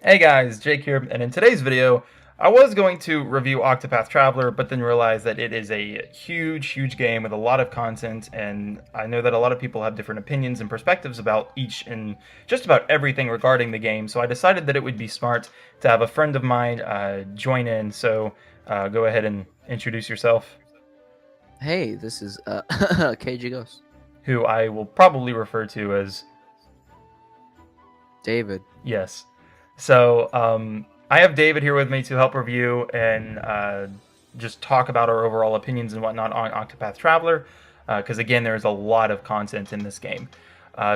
Hey guys, Jake here, and in today's video, I was going to review Octopath Traveler, but then realized that it is a huge game with a lot of content, and I know that a lot of people have different opinions and perspectives about each and just about everything regarding the game, so I decided that it would be smart to have a friend of mine join in, so go ahead and introduce yourself, Hey, this is KG Ghost. who I will probably refer to as David. Yes. So I have David here with me to help review and just talk about our overall opinions and whatnot on Octopath Traveler, because again, there's a lot of content in this game.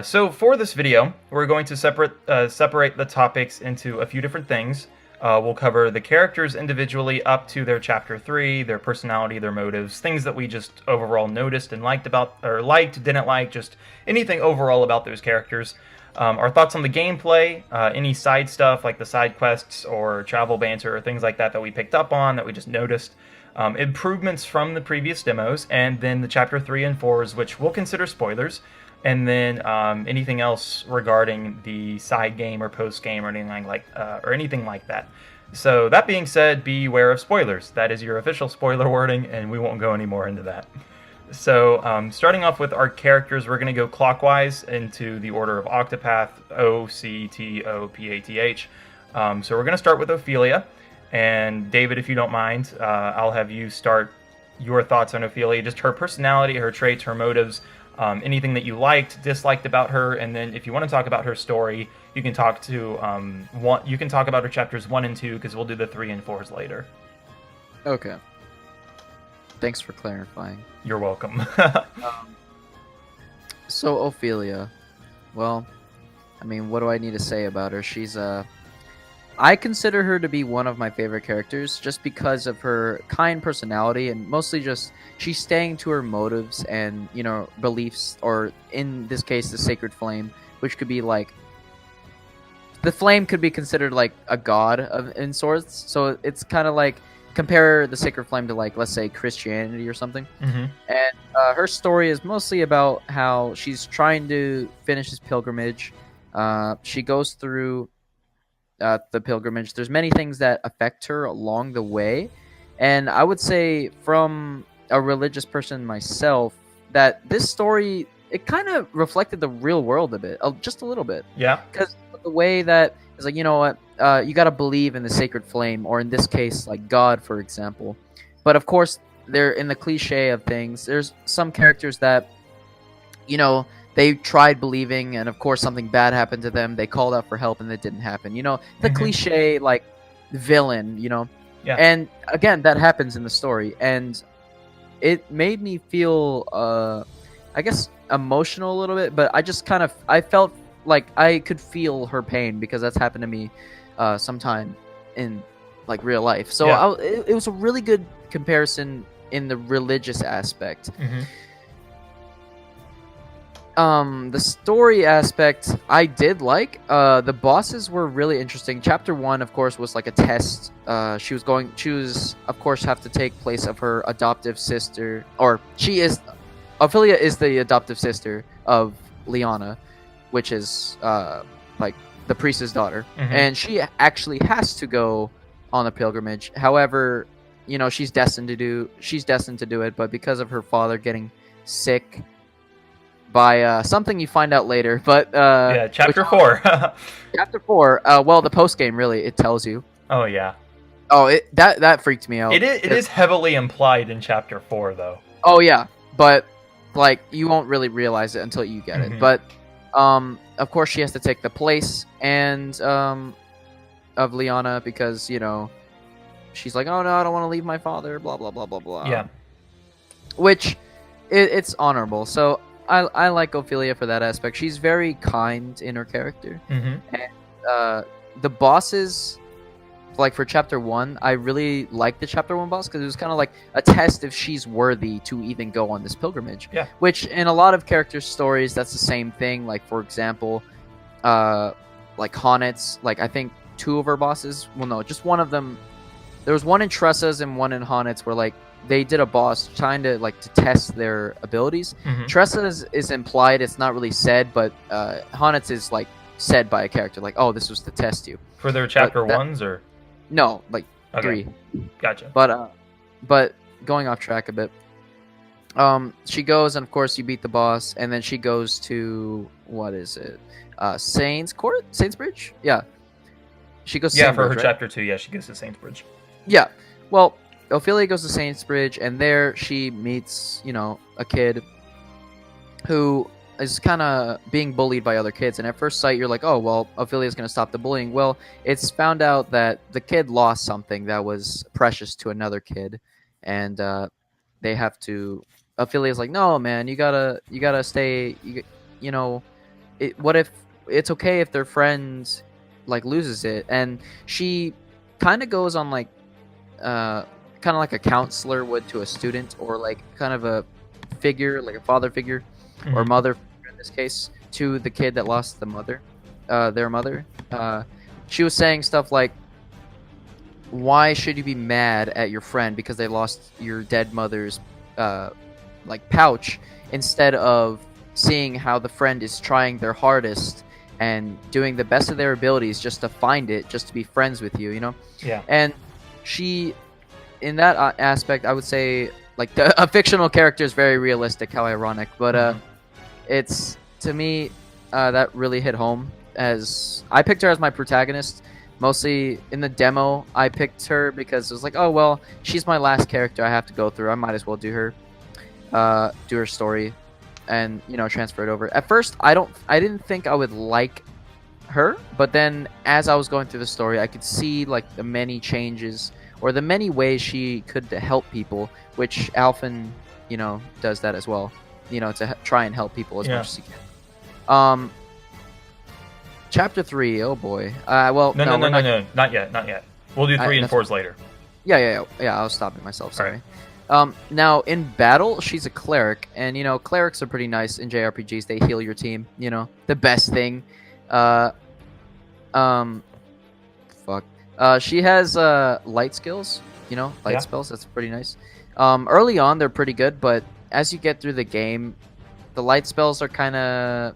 So for this video, we're going to separate the topics into a few different things. We'll cover the characters individually up to their chapter 3, their personality, their motives, things that we just overall noticed and liked about, or liked, didn't like, just anything overall about those characters. Our thoughts on the gameplay, any side stuff like the side quests or travel banter or things like that that we picked up on that we just noticed, improvements from the previous demos, and then the chapter 3 and 4s, which we'll consider spoilers, and then anything else regarding the side game or post game or anything like that. So that being said, beware of spoilers. That is your official spoiler wording, and we won't go any more into that. So, starting off with our characters, we're going to go clockwise into the order of Octopath, Octopath. So we're going to start with Ophelia. And David, if you don't mind, I'll have you start your thoughts on Ophelia, just her personality, her traits, her motives, anything that you liked, disliked about her, and then if you want to talk about her story, you can talk about her chapters 1 and 2, because we'll do the 3 and 4s later. Okay. Thanks for clarifying. You're welcome. So Ophelia, well, I mean, what do I need to say about her? I consider her to be one of my favorite characters just because of her kind personality and mostly just she's staying to her motives and, beliefs, or in this case, the sacred flame, which could be like the flame could be considered like a god in sorts. So it's kind of like compare the sacred flame to, like, let's say Christianity or something. Mm-hmm. And her story is mostly about how she's trying to finish this pilgrimage. She goes through the pilgrimage. There's many things that affect her along the way, and I would say, from a religious person myself, that this story, it kind of reflected the real world a bit, just a little bit. Yeah. Because the way that it's like, you know what, you got to believe in the sacred flame, or in this case, like God, for example. But of course, they're in the cliche of things. There's some characters that, they tried believing, and of course something bad happened to them. They called out for help, and it didn't happen. The cliche, like, villain. Yeah. And again, that happens in the story, and it made me feel, I guess, emotional a little bit. But I felt like I could feel her pain, because that's happened to me sometime in, like, real life. So Yeah. it was a really good comparison in the religious aspect. Mm-hmm. The story aspect I did like. The bosses were really interesting. Chapter 1, of course, was like a test. She was of course have to take place of her adoptive sister, or Ophelia is the adoptive sister of Liana, which is like the priest's daughter. Mm-hmm. And she actually has to go on a pilgrimage. However, she's destined to do it, but because of her father getting sick by something you find out later, but yeah, chapter 4. Chapter 4, well, the post game, really, it tells you. Oh yeah. Oh, that freaked me out. It is heavily implied in chapter 4, though. Oh yeah, but like you won't really realize it until you get Mm-hmm. it. But of course she has to take the place and of Liana, because she's like, oh no, I don't want to leave my father, blah blah blah blah blah. Yeah. Which it's honorable. So I like Ophelia for that aspect. She's very kind in her character. Mm-hmm. And the bosses, like for chapter 1, I really liked the chapter 1 boss, because it was kind of like a test if she's worthy to even go on this pilgrimage. Yeah. Which in a lot of character stories, that's the same thing. Like, for example, like Honet's, like I think 2 of her bosses, well no, just one of them. There was one in Tressa's and one in Honet's where, like, they did a boss trying to test their abilities. Mm-hmm. Tressa's is implied, it's not really said, but Honet's is like said by a character, like, "Oh, this was to test you." For their But chapter that ones, or no, like okay, 3. gotcha. But going off track a bit, she goes, and of course you beat the boss, and then she goes to, what is it, Saints Court, Saintsbridge? Yeah, she goes to Yeah, for her Saintsbridge, right? chapter 2, yeah, she goes to Saintsbridge. Yeah. Well, Ophelia goes to Saintsbridge, and there she meets, a kid who is kind of being bullied by other kids. And at first sight, you're like, oh, well, Ophelia's going to stop the bullying. Well, it's found out that the kid lost something that was precious to another kid, and they have to. Ophelia's like, no, man, you gotta stay. You know, what if it's okay if their friend like loses it? And she kind of goes on like uh kind of like a counselor would to a student, or like kind of a figure, like a father figure or Mhm. mother figure in this case, to the kid that lost their mother. She was saying stuff like, why should you be mad at your friend because they lost your dead mother's uh like pouch, instead of seeing how the friend is trying their hardest and doing the best of their abilities just to find it, just to be friends with you. Yeah. And she, in that aspect, I would say, like, a fictional character is very realistic. How ironic, but Mhm. it's, to me, that really hit home. As I picked her as my protagonist, mostly in the demo, I picked her because it was like, oh well, she's my last character I have to go through. I might as well do her story, and transfer it over. At first, I didn't think I would like her, but then as I was going through the story, I could see like the many changes or the many ways she could help people, which Alphen, does that as well. To try and help people as Yeah. much as he can. Um, Chapter 3. Oh boy. Well, No, no, no, we're no, not. no, not yet, not yet. We'll do 3 and That's 4s later. Yeah. I was stopping myself. All Sorry. Now in battle, she's a cleric, and clerics are pretty nice in JRPGs. They heal your team. The best thing. Uh, um, fuck. She has light skills. Light Yeah. spells. That's pretty nice. Early on, they're pretty good, but as you get through the game, the light spells are kind of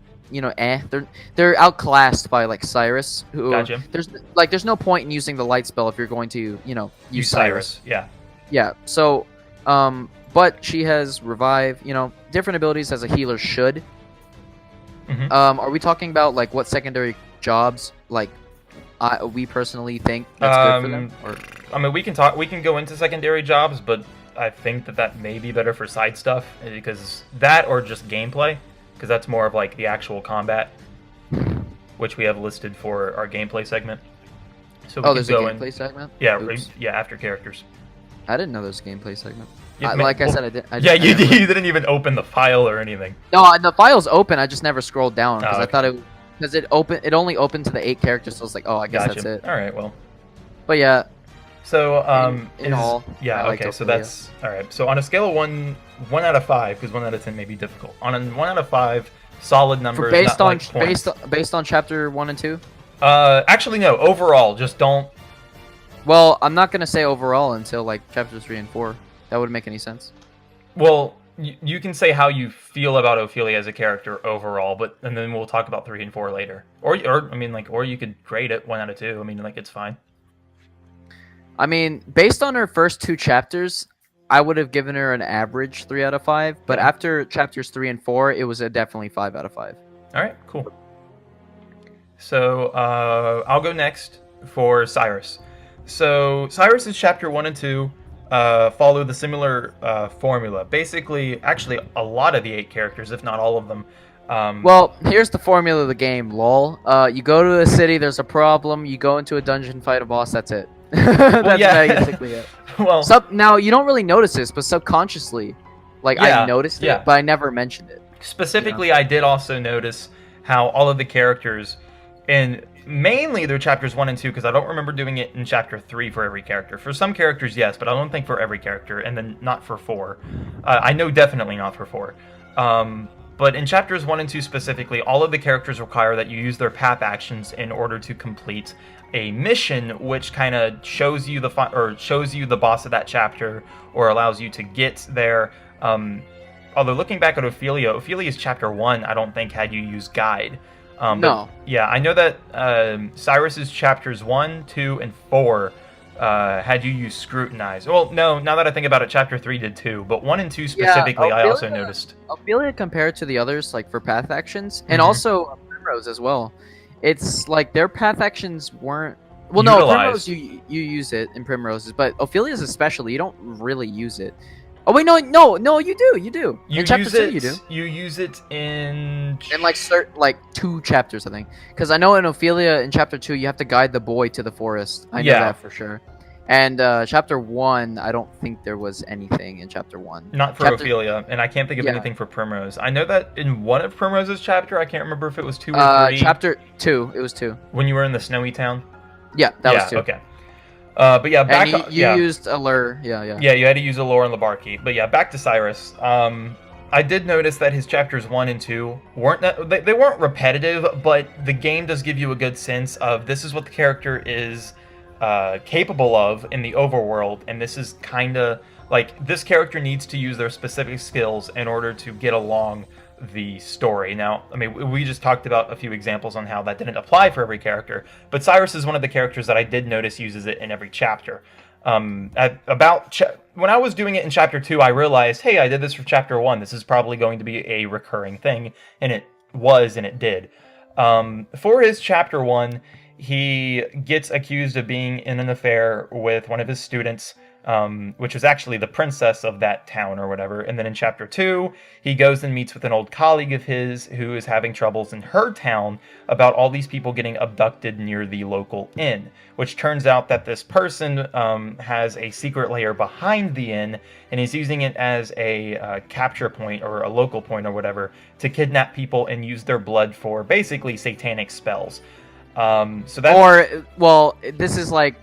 they're outclassed by like Cyrus, who Gotcha. there's no point in using the light spell if you're going to use Cyrus. Yeah. Yeah. So, but she has revive. Different abilities as a healer should. Mhm. Are we talking about like what secondary jobs like we personally think that's good for them? Or I mean, we can go into secondary jobs, but I think that may be better for side stuff, because that, or just gameplay, because that's more of like the actual combat, which we have listed for our gameplay segment. So we can there's a go gameplay segment. Yeah, Oops. yeah, after characters. I didn't know there was a gameplay segment. Yeah, Like I well, said, I did. Yeah, I you didn't you didn't even open the file or anything. No, the file's open. I just never scrolled down because Oh, I okay. thought it only opened to the 8 characters. So I was like, oh, I guess Gotcha. that's it. All right, well. But yeah, So in all, yeah, I liked okay. So Ophelia. that's all right. So on a scale of 1 out of 5, because 1 out of 10 may be difficult. On a 1 out of 5, solid numbers. based not on like points. based on chapter 1 and 2. Actually no. Overall, just don't. Well, I'm not gonna say overall until like chapter 3 and 4. That wouldn't make any sense. Well, you can say how you feel about Ophelia as a character overall, and then we'll talk about 3 and 4 later. Or I mean, like, or you could grade it 1 out of 2. I mean, like, it's fine. I mean, based on her first 2 chapters, I would have given her an average 3 out of 5. But Yeah. after chapters 3 and 4, it was a definitely 5 out of 5. All right, cool. So I'll go next for Cyrus. So Cyrus's chapter 1 and 2 follow the similar formula. Basically, actually, a lot of the 8 characters, if not all of them. Well, here's the formula of the game, lol. You go to a city, there's a problem, you go into a dungeon, fight a boss, that's it. That's yeah. basically it. Well, Now, you don't really notice this, but subconsciously, like, Yeah, I noticed yeah. it, but I never mentioned it. specifically, I did also notice how all of the characters, and mainly their chapters 1 and 2, because I don't remember doing it in chapter 3 for every character. For some characters, yes, but I don't think for every character, and then not for 4. I know definitely not for 4. But in chapters 1 and 2 specifically, all of the characters require that you use their path actions in order to complete a mission, which kind of shows you the boss of that chapter, or allows you to get there. Although looking back at Ophelia's chapter 1, I don't think had you use guide. But No. yeah, I know that Cyrus's chapters 1, 2, and 4 had you use scrutinize. Well, no, now that I think about it, chapter 3 did too, but 1 and 2 Yeah, specifically, I also noticed. Ophelia compared to the others, like for path actions, and Hmm. also Primrose as well. It's like their path actions weren't. Well, no, Primrose Utilized. you use it in Primrose's, but Ophelia's especially you don't really use it. Oh wait, no, you do. You In chapter use 2 you do. it. You use it in. In like certain like 2 chapters, I think. Because I know in Ophelia in chapter 2 you have to guide the boy to the forest. I know Yeah, that for sure. And chapter 1, I don't think there was anything in chapter 1. not for Chapter Ophelia, and I can't think of Yeah. anything for Primrose. I know that in one of Primrose's chapter, I can't remember if it was 2 or 3. Chapter 2, it was 2. When you were in the snowy town. Yeah, that was Yeah. 2. Okay. But yeah, And back. you Yeah. used Allure. Yeah. Yeah, you had to use Allure and Labarki. But yeah, back to Cyrus. I did notice that his chapters 1 and 2 they weren't repetitive, but the game does give you a good sense of this is what the character is capable of in the overworld, and this is kind of like this character needs to use their specific skills in order to get along the story. Now, I mean, we just talked about a few examples on how that didn't apply for every character, but Cyrus is one of the characters that I did notice uses it in every chapter. When I was doing it in chapter 2, I realized, hey, I did this for chapter 1. This is probably going to be a recurring thing, and it was, and it did. For his chapter 1, he gets accused of being in an affair with one of his students, which was actually the princess of that town or whatever. And then in chapter 2, he goes and meets with an old colleague of his who is having troubles in her town about all these people getting abducted near the local inn, which turns out that this person has a secret layer behind the inn, and he's using it as a capture point or a local point or whatever to kidnap people and use their blood for basically satanic spells. So that's Or well, this is like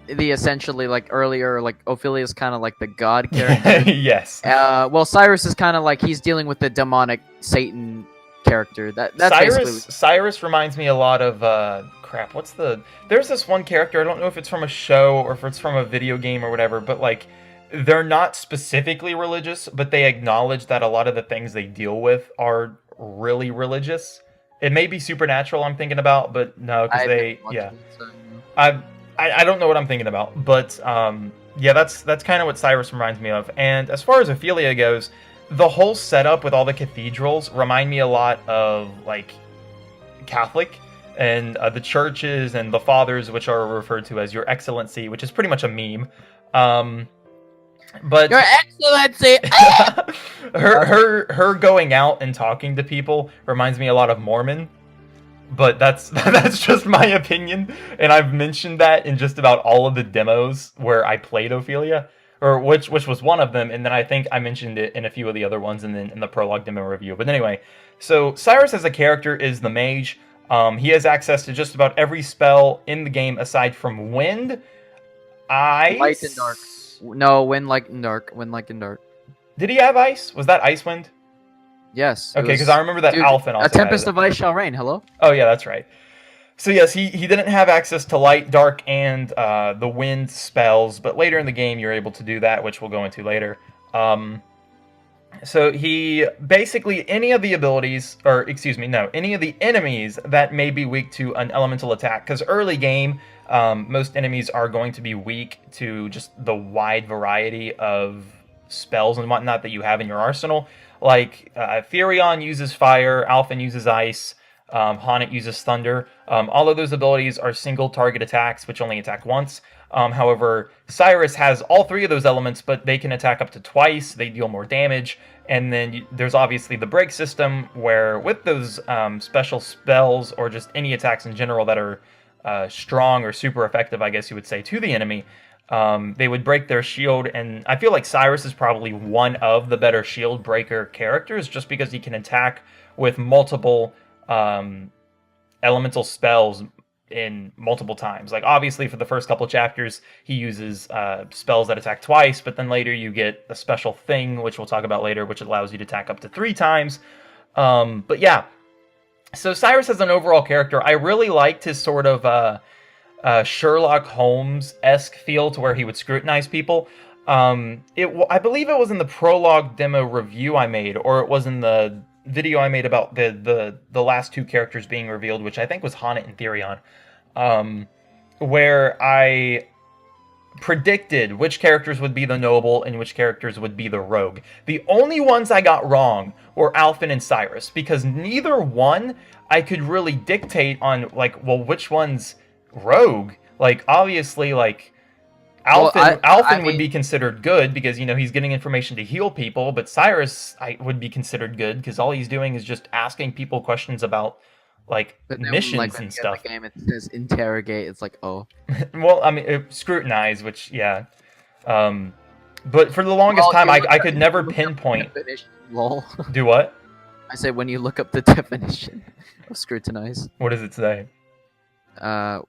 the essentially like earlier like Ophelia's kind of like the god character. yes. Well, Cyrus is kind of like he's dealing with the demonic Satan character. That's basically Cyrus reminds me a lot of crap. There's this one character. I don't know if it's from a show or if it's from a video game or whatever, but like they're not specifically religious, but they acknowledge that a lot of the things they deal with are really religious. It may be supernatural I'm thinking about, but no, because I I don't know what I'm thinking about, but yeah, that's kind of what Cyrus reminds me of. And as far as Ophelia goes, the whole setup with all the cathedrals remind me a lot of like Catholic and the churches and the fathers, which are referred to as Your Excellency, which is pretty much a meme. But Your Excellency. her going out and talking to people reminds me a lot of Mormon. But that's just my opinion, and I've mentioned that in just about all of the demos where I played Ophelia, or which was one of them, and then I think I mentioned it in a few of the other ones, and then in the prologue demo review. But anyway, so Cyrus as a character is the mage. He has access to just about every spell in the game aside from wind, ice, Light and dark. No, wind, light, and dark. Wind, light, and dark. Did he have ice? Was that Icewind? Yes. Okay, because I remember that Alphen also a tempest had it. of ice shall rain. Hello. Oh yeah, that's right. So yes, he didn't have access to light, dark, and the wind spells, but later in the game you're able to do that, which we'll go into later. So he basically any of the abilities, or excuse me, no, any of the enemies that may be weak to an elemental attack, because early game, most enemies are going to be weak to just the wide variety of spells and whatnot that you have in your arsenal. Like Furion uses fire, Alphen uses ice, Haunted uses thunder. All of those abilities are single target attacks, which only attack once. However, Cyrus has all three of those elements, but they can attack up to twice. They deal more damage. And then there's obviously the break system, where with those special spells, or just any attacks in general that are strong or super effective, I guess you would say, to the enemy, they would break their shield. And I feel like Cyrus is probably one of the better shield breaker characters, just because he can attack with multiple elemental spells in multiple times. Like obviously for the first couple of chapters he uses spells that attack twice, but then later you get a special thing, which we'll talk about later, which allows you to attack up to 3 times. But yeah, so Cyrus as an overall character, I really liked his sort of Sherlock Holmes-esque feel, to where he would scrutinize people. I believe it was in the prologue demo review I made, or it was in the video I made about the last two characters being revealed, which I think was Haunted and Therion, um, where I predicted which characters would be the noble and which characters would be the rogue. The only ones I got wrong were Alphen and Cyrus, because neither one I could really dictate on, like, well, which one's rogue. Like, obviously, like, Well, Alphen would mean, be considered good because, he's getting information to heal people, but Cyrus would be considered good because all he's doing is just asking people questions about, like, but then like missions when and you get in stuff. the game, it says interrogate. It's like, oh. Well, I mean, scrutinize, which, yeah. But for the longest time, I could never pinpoint. Lol. Do what? I said when you look up the definition of scrutinize. What does it say? Oh,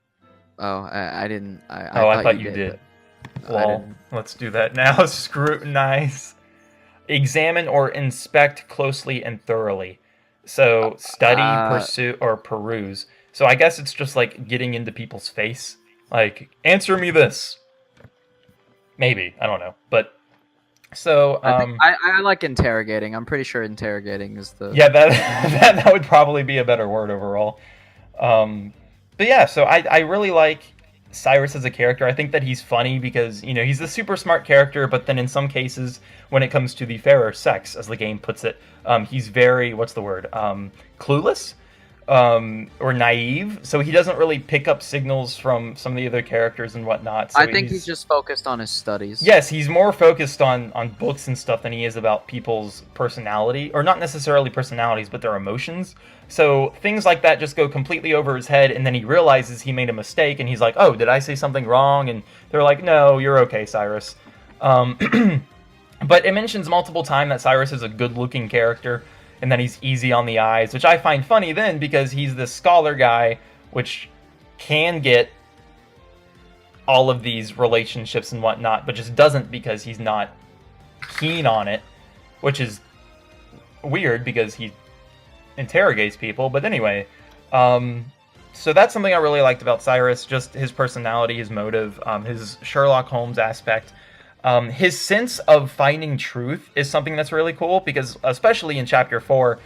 I didn't. I thought you did. Well, let's do that now. Scrutinize. Examine or inspect closely and thoroughly. So, study, pursue, or peruse. So I guess it's just like getting into people's face. Like, answer me this. Maybe. I don't know. But, so... I like interrogating. I'm pretty sure interrogating is the... Yeah, that would probably be a better word overall. But yeah, so I really like Cyrus as a character. I think that he's funny because, he's a super smart character, but then in some cases, when it comes to the fairer sex, as the game puts it, he's very, what's the word, clueless, or naive, so he doesn't really pick up signals from some of the other characters and whatnot. So I think he's just focused on his studies. Yes, he's more focused on books and stuff than he is about people's personality, or not necessarily personalities, but their emotions. So things like that just go completely over his head, and then he realizes he made a mistake, and he's like, oh, did I say something wrong? And they're like, no, you're okay, Cyrus. But it mentions multiple times that Cyrus is a good-looking character, and then he's easy on the eyes, which I find funny then, because he's this scholar guy, which can get all of these relationships and whatnot, but just doesn't because he's not keen on it, which is weird because he interrogates people. But anyway, so that's something I really liked about Cyrus, just his personality, his motive, his Sherlock Holmes aspect. His sense of finding truth is something that's really cool because, especially in Chapter 4,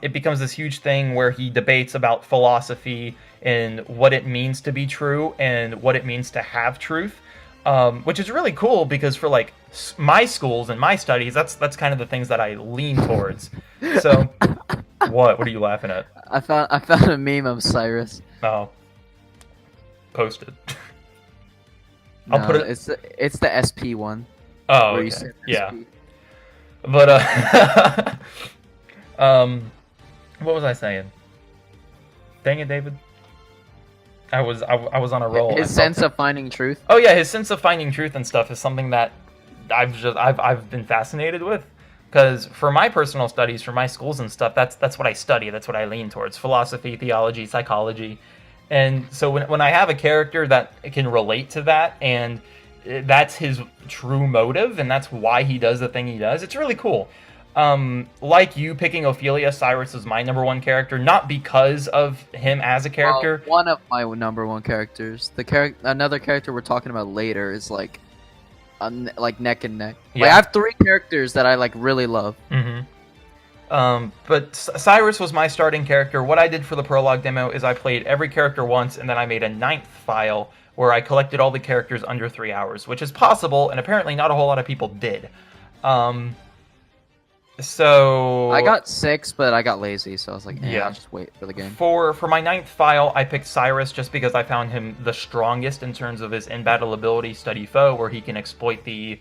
it becomes this huge thing where he debates about philosophy and what it means to be true and what it means to have truth, which is really cool because for, like, my schools and my studies, that's kind of the things that I lean towards. So, what are you laughing at? I found a meme of Cyrus. Oh. Posted. No, I'll put it. It's the SP one. Oh, okay. Yeah. But what was I saying? Dang it, David. I was on a roll. His sense of finding truth. Oh yeah, his sense of finding truth and stuff is something that I've been fascinated with. Because for my personal studies, for my schools and stuff, that's what I study. That's what I lean towards: philosophy, theology, psychology. And so when I have a character that can relate to that, and that's his true motive, and that's why he does the thing he does, it's really cool. Like you picking Ophelia, Cyrus is my number one character, not because of him as a character. One of my number one characters. Another character we're talking about later is like neck and neck. Yeah. Like, I have three characters that I like really love. Mm-hmm. But Cyrus was my starting character. What I did for the prologue demo is I played every character once, and then I made a 9th file where I collected all the characters under 3 hours, which is possible, and apparently not a whole lot of people did. So I got 6, but I got lazy, so I was like, yeah, I'll just wait for the game. For my 9th file, I picked Cyrus just because I found him the strongest in terms of his in-battle ability, Study Foe, where he can exploit the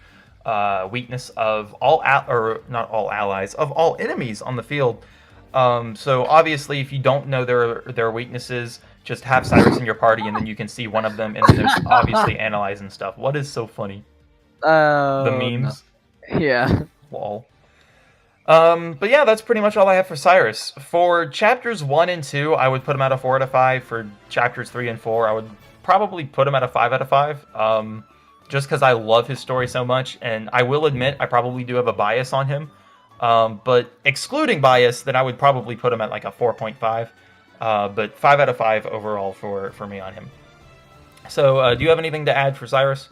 weakness of not all allies, of all enemies on the field. So obviously, if you don't know their weaknesses, just have Cyrus in your party, and then you can see one of them, and then there's obviously analyze and stuff. What is so funny? The memes. No. Yeah. Lol. But yeah, that's pretty much all I have for Cyrus. For chapters 1 and 2, I would put him at a 4 out of 5. For chapters 3 and 4, I would probably put him at a 5 out of 5. Just because I love his story so much, and I will admit I probably do have a bias on him. But excluding bias, then I would probably put him at like a 4.5. But 5 out of 5 overall for me on him. So, do you have anything to add for Cyrus?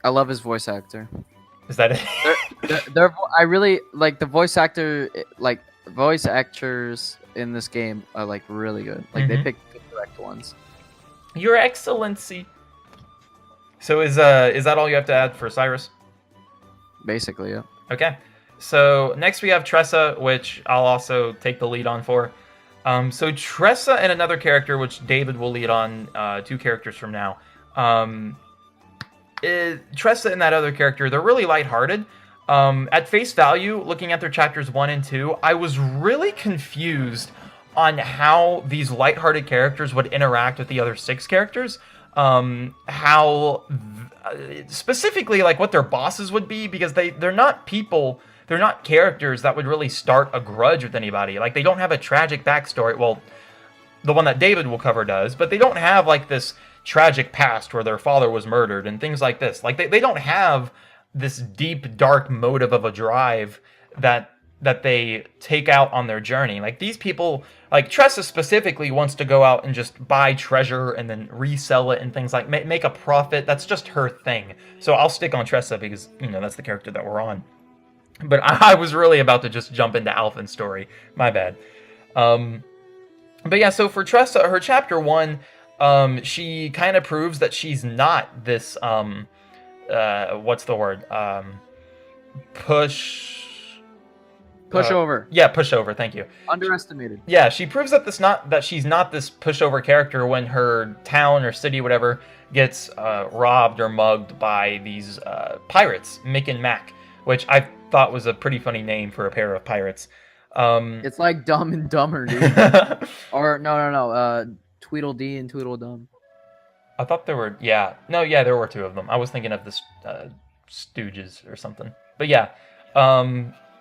I love his voice actor. Is that it? I really like the voice actors in this game are like really good. Like they Hmm. picked the correct ones. Your Excellency. So is that all you have to add for Cyrus? Basically, yeah. Okay. So next we have Tressa, which I'll also take the lead on for. So Tressa and another character, which David will lead on 2 characters from now. Um, Tressa and that other character, they're really lighthearted. At face value, looking at their chapters 1 and 2, I was really confused on how these lighthearted characters would interact with the other 6 characters. How specifically, like, what their bosses would be, because they're not people, they're not characters that would really start a grudge with anybody. Like, they don't have a tragic backstory. Well, the one that David will cover does, but they don't have like this tragic past where their father was murdered and things like this. Like they don't have this deep, dark motive of a drive that they take out on their journey. Like these people, like Tressa specifically wants to go out and just buy treasure and then resell it and things like make a profit. That's just her thing. So I'll stick on Tressa because that's the character that we're on. But I was really about to just jump into Alphen's story. My bad. But yeah, so for Tressa, her chapter 1, she kind of proves that she's not this what's the word? Push Pushover. Yeah, pushover, thank you. Underestimated. Yeah, she proves that she's not this pushover character when her town or city, whatever, gets robbed or mugged by these pirates, Mick and Mac, which I thought was a pretty funny name for a pair of pirates. It's like Dumb and Dumber, dude. Or no. Tweedledee and Tweedledum. I thought there were, yeah. No, yeah, there were 2 of them. I was thinking of the Stooges or something. But yeah,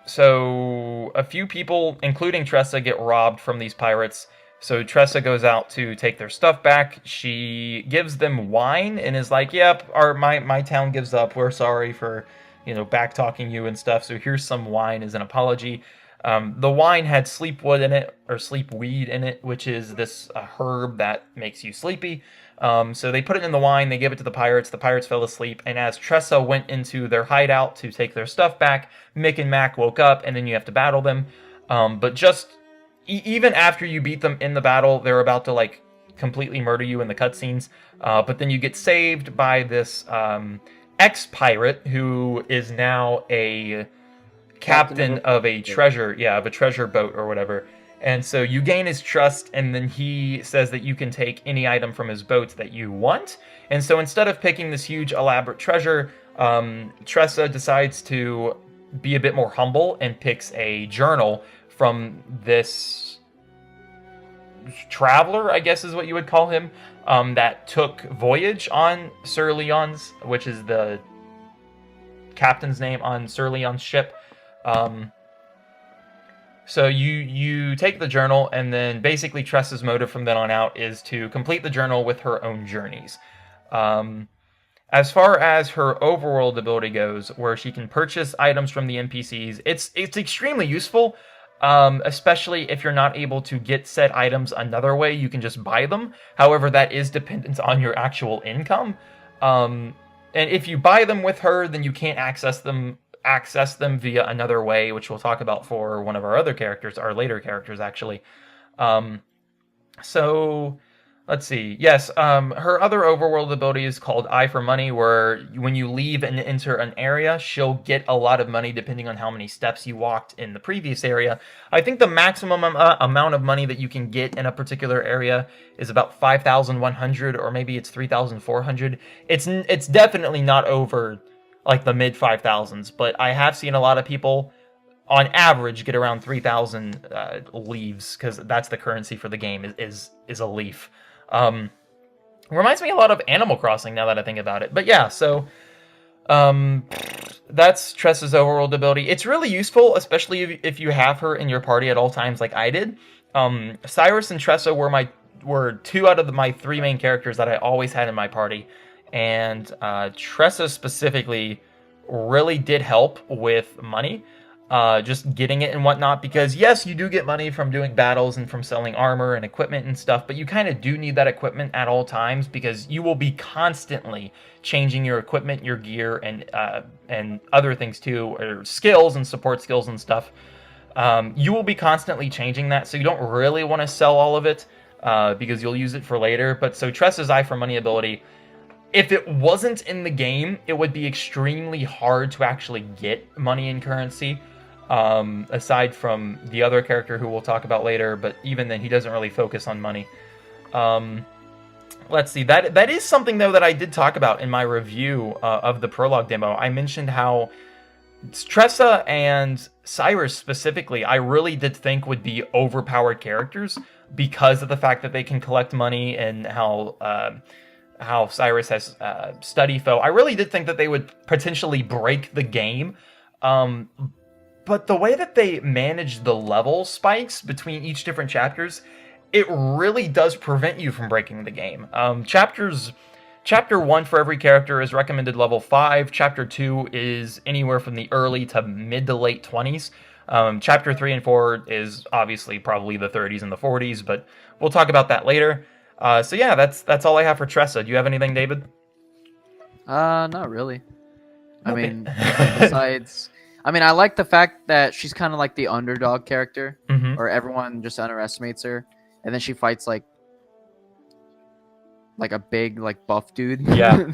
so a few people, including Tressa, get robbed from these pirates. So Tressa goes out to take their stuff back. She gives them wine and is like, yep, my town gives up. We're sorry for, back-talking you and stuff. So here's some wine as an apology. The wine had sleepwood in it, or sleepweed in it, which is this herb that makes you sleepy. So they put it in the wine, they give it to the pirates fell asleep, and as Tressa went into their hideout to take their stuff back, Mick and Mac woke up, and then you have to battle them. But just, even after you beat them in the battle, they're about to, like, completely murder you in the cutscenes. But then you get saved by this ex-pirate, who is now a captain of a treasure boat or whatever. And so you gain his trust, and then he says that you can take any item from his boat that you want. And so instead of picking this huge elaborate treasure, Tressa decides to be a bit more humble and picks a journal from this traveler, I guess is what you would call him, that took voyage on Sir Leon's, which is the captain's name on Sir Leon's ship. So you take the journal, and then basically Tressa's motive from then on out is to complete the journal with her own journeys. As far as her overworld ability goes, where she can purchase items from the NPCs, it's extremely useful, especially if you're not able to get said items another way. You can just buy them. However, that is dependent on your actual income. And if you buy them with her, then you can't access them via another way, which we'll talk about for one of our other characters, our later characters, actually. So, let's see. Yes, her other overworld ability is called Eye for Money, where when you leave and enter an area, she'll get a lot of money depending on how many steps you walked in the previous area. I think the maximum amount of money that you can get in a particular area is about 5,100, or maybe it's 3,400. It's definitely not over like the mid 5,000s, but I have seen a lot of people on average get around 3,000 leaves, because that's the currency for the game is a leaf. Reminds me a lot of Animal Crossing now that I think about it. But yeah, so that's Tressa's overworld ability. It's really useful, especially if you have her in your party at all times like I did. Cyrus and Tressa were 2 out of my 3 main characters that I always had in my party. And Tressa specifically really did help with money. just getting it and whatnot. Because yes, you do get money from doing battles and from selling armor and equipment and stuff, but you kind of do need that equipment at all times because you will be constantly changing your equipment, your gear, and other things too, or skills and support skills and stuff. You will be constantly changing that, so you don't really want to sell all of it because you'll use it for later. But so Tressa's Eye for Money ability, if it wasn't in the game, it would be extremely hard to actually get money in currency. Aside from the other character who we'll talk about later, but even then, he doesn't really focus on money. Let's see. That is something though that I did talk about in my review of the prologue demo. I mentioned how Tressa and Cyrus specifically, I really did think would be overpowered characters because of the fact that they can collect money and how Cyrus has study foe. I really did think that they would potentially break the game. But the way that they manage the level spikes between each different chapters, it really does prevent you from breaking the game. Chapter 1 for every character is recommended level 5. Chapter 2 is anywhere from the early to mid to late 20s. Chapter 3 and 4 is obviously probably the 30s and the 40s, but we'll talk about that later. So yeah, that's all I have for Tressa. Do you have anything, David? Not really. I Okay. mean, besides, I mean, I like the fact that she's kind of like the underdog character, Mhm. or everyone just underestimates her, and then she fights like a big like buff dude. Yeah.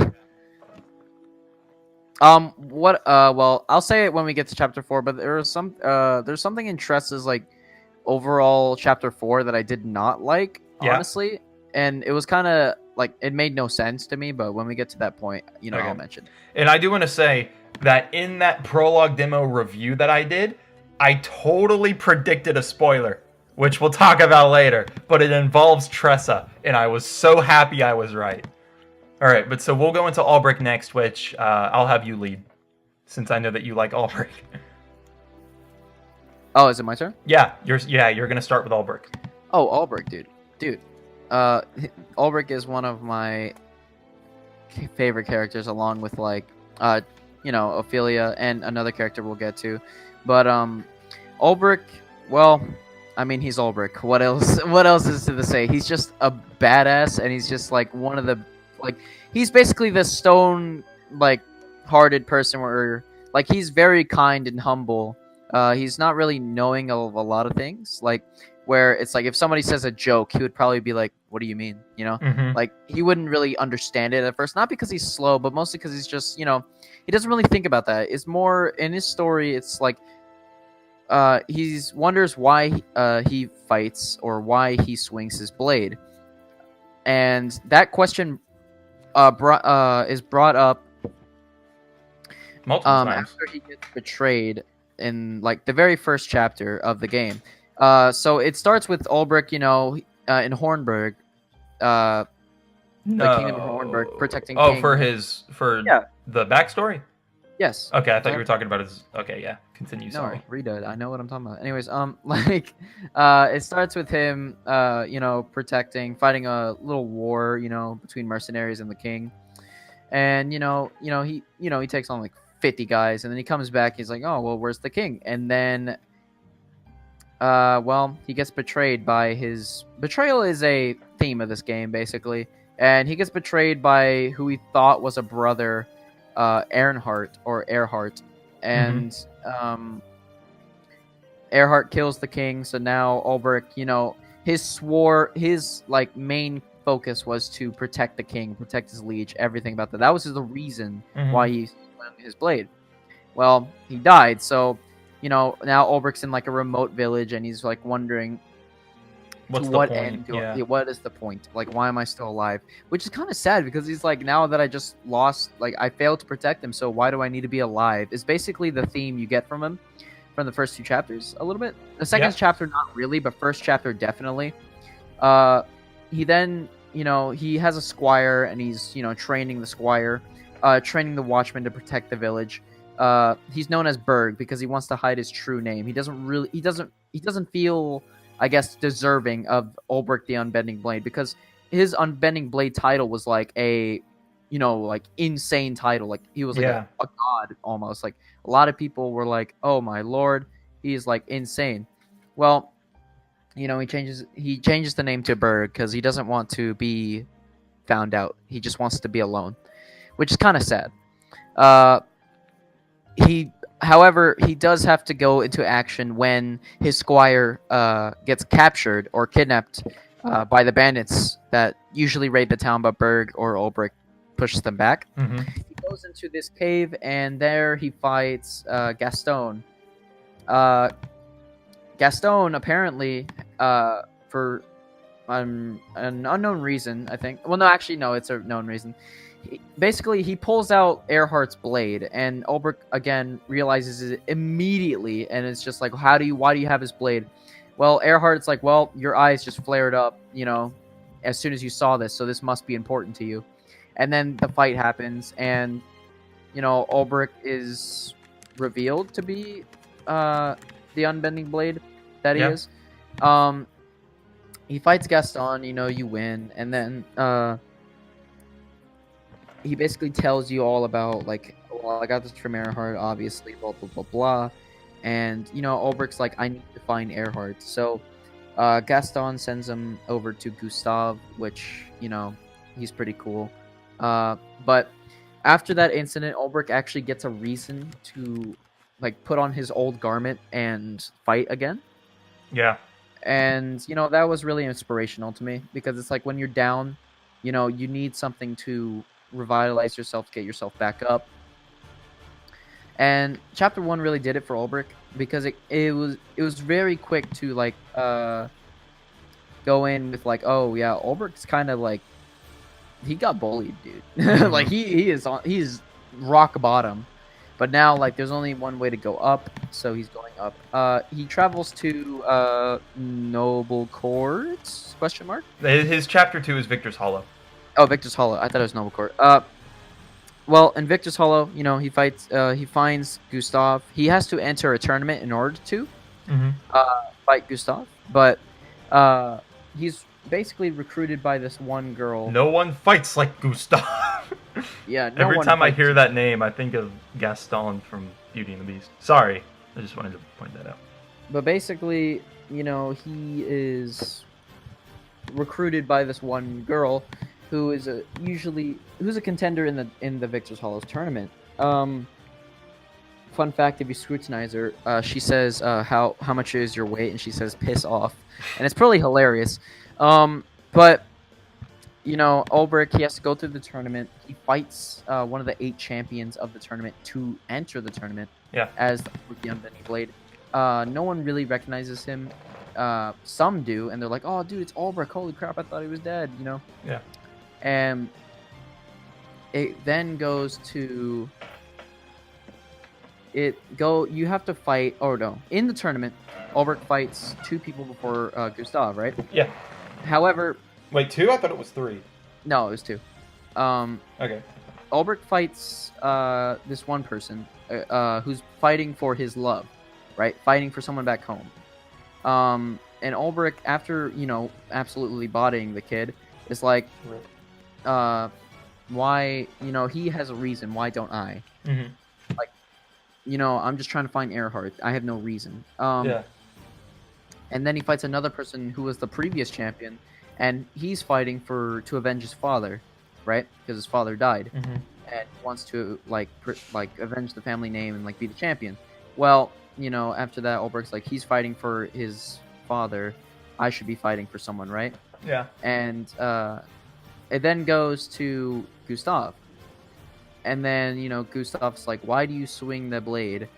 What? Well, I'll say it when we get to chapter 4. But there's something in Tressa's like overall chapter 4 that I did not like, Yeah. honestly, and it was kind of like it made no sense to me. But when we get to that point, Okay. I'll mention. And I do want to say that in that prologue demo review that I did, I totally predicted a spoiler, which we'll talk about later, but it involves Tressa, and I was so happy I was right. All right, but so we'll go into Albrecht next, which I'll have you lead, since I know that you like Albrecht. Oh, is it my turn? Yeah, you're gonna start with Albrecht. Oh, Albrecht, dude. Albrecht is one of my favorite characters, along with like, Ophelia and another character we'll get to. But Albrecht, well, I mean, he's Albrecht. What else? What else is to say? He's just a badass, and he's just like one of the he's basically the stone hearted person where like he's very kind and humble. He's not really knowing of a lot of things, like where it's like if somebody says a joke, he would probably be like, "What do you mean?" Mm-hmm. Like he wouldn't really understand it at first, not because he's slow, but mostly because he's just he doesn't really think about that. It's more in his story. It's like he wonders why he fights or why he swings his blade, and that question is brought up Multiple times. after he gets betrayed in like the very first chapter of the game. So it starts with Albrecht, in Hornburg, the kingdom of Hornburg, protecting. Oh, King. for Yeah. the backstory. Yes. Okay, I thought you were talking about his. Okay, yeah. Continue. No, Sorry. read it. I know what I'm talking about. Anyways, it starts with him, fighting a little war, between mercenaries and the king, and he takes on like 50 guys, and then he comes back. He's like, oh well, where's the king? And then, he gets betrayed by his betrayal is a theme of this game basically, and he gets betrayed by who he thought was a brother, Earnhardt or Earhart, and Earhart kills the king. So now Albrecht, his main focus was to protect the king, protect his liege, everything about that. That was the reason why he swung his blade. Well, he died, so now Albrecht's in like a remote village, and he's like wondering What's to the what point? end what is the point? Like, why am I still alive? Which is kind of sad because he's like, now that I just lost, like I failed to protect him, so why do I need to be alive? Is basically the theme you get from him from the first two chapters a little bit. The second chapter not really, but first chapter definitely. He then he has a squire, and he's training the squire, training the watchman to protect the village. He's known as Berg because he wants to hide his true name. He doesn't feel, I guess, deserving of Albrecht the Unbending Blade, because his Unbending Blade title was like a like insane title. Like he was like Yeah. a god almost. Like a lot of people were like, "Oh my lord, he's like insane." Well, he changes the name to Berg because he doesn't want to be found out. He just wants to be alone, which is kind of sad. Uh, he, however, he does have to go into action when his squire gets captured or kidnapped by the bandits that usually raid the town, but Berg or Ulbrich pushes them back. Hmm. He goes into this cave, and there he fights Gaston. Uh, Gaston apparently, for an unknown reason, I think. Well, no, actually, no, it's a known reason. Basically, he pulls out Earhart's blade, and Ulbrich again realizes it immediately, and it's just like, why do you have his blade? Well, Earhart's like, well, your eyes just flared up, as soon as you saw this, so this must be important to you. And then the fight happens, and Ulbrich is revealed to be the unbending blade that he Yeah. is. He fights Gaston, you win, and then he basically tells you all about like, well, I got this from Earhart, obviously, blah blah blah blah, and Ulbrich's like, I need to find Earhart, so Gaston sends him over to Gustav, which he's pretty cool, but after that incident, Ulbrich actually gets a reason to like put on his old garment and fight again. Yeah. And that was really inspirational to me because it's like when you're down, you need something to revitalize yourself, to get yourself back up. And chapter 1 really did it for Ulbrich because it was very quick to like go in with like, oh yeah, Ulbrich's kind of like, he got bullied, dude. Like he's rock bottom. But now, like, there's only one way to go up, so he's going up. He travels to Noble Courts? Question mark. His chapter 2 is Victor's Hollow. Oh, Victor's Hollow. I thought it was Noble Court. Well, in Victor's Hollow, he fights. He finds Gustav. He has to enter a tournament in order to fight Gustav, but he's basically recruited by this one girl. No one fights like Gustav. Yeah. Every time I hear that name, I think of Gaston from Beauty and the Beast. Sorry, I just wanted to point that out. But basically, he is recruited by this one girl who is who's a contender in the Victor's Hollows tournament. Fun fact: if you scrutinize her, she says, "How much is your weight?" and she says, "Piss off," and it's pretty hilarious. But Ulbrich, he has to go through the tournament. He fights one of the 8 champions of the tournament to enter the tournament. Yeah. As the Unbending Blade. No one really recognizes him. Some do, and they're like, "Oh, dude, it's Ulbrich! Holy crap! I thought he was dead." Yeah. And it then goes to You have to fight. Oh no! In the tournament, Ulbrich fights 2 people before Gustav, right? Yeah. However. Wait, 2? I thought it was 3. No, it was 2. Okay. Ulbrich fights this one person who's fighting for his love, right? Fighting for someone back home. And Ulbrich, after absolutely bodying the kid, is like, why? He has a reason. Why don't I? Mm-hmm. Like, I'm just trying to find Earhart. I have no reason. Yeah. And then he fights another person who was the previous champion. And he's fighting to avenge his father, right? Because his father died, and he wants to like avenge the family name and like be the champion. Well, after that, Ulbrich's like, he's fighting for his father. I should be fighting for someone, right? Yeah. And it then goes to Gustav, and then Gustav's like, why do you swing the blade?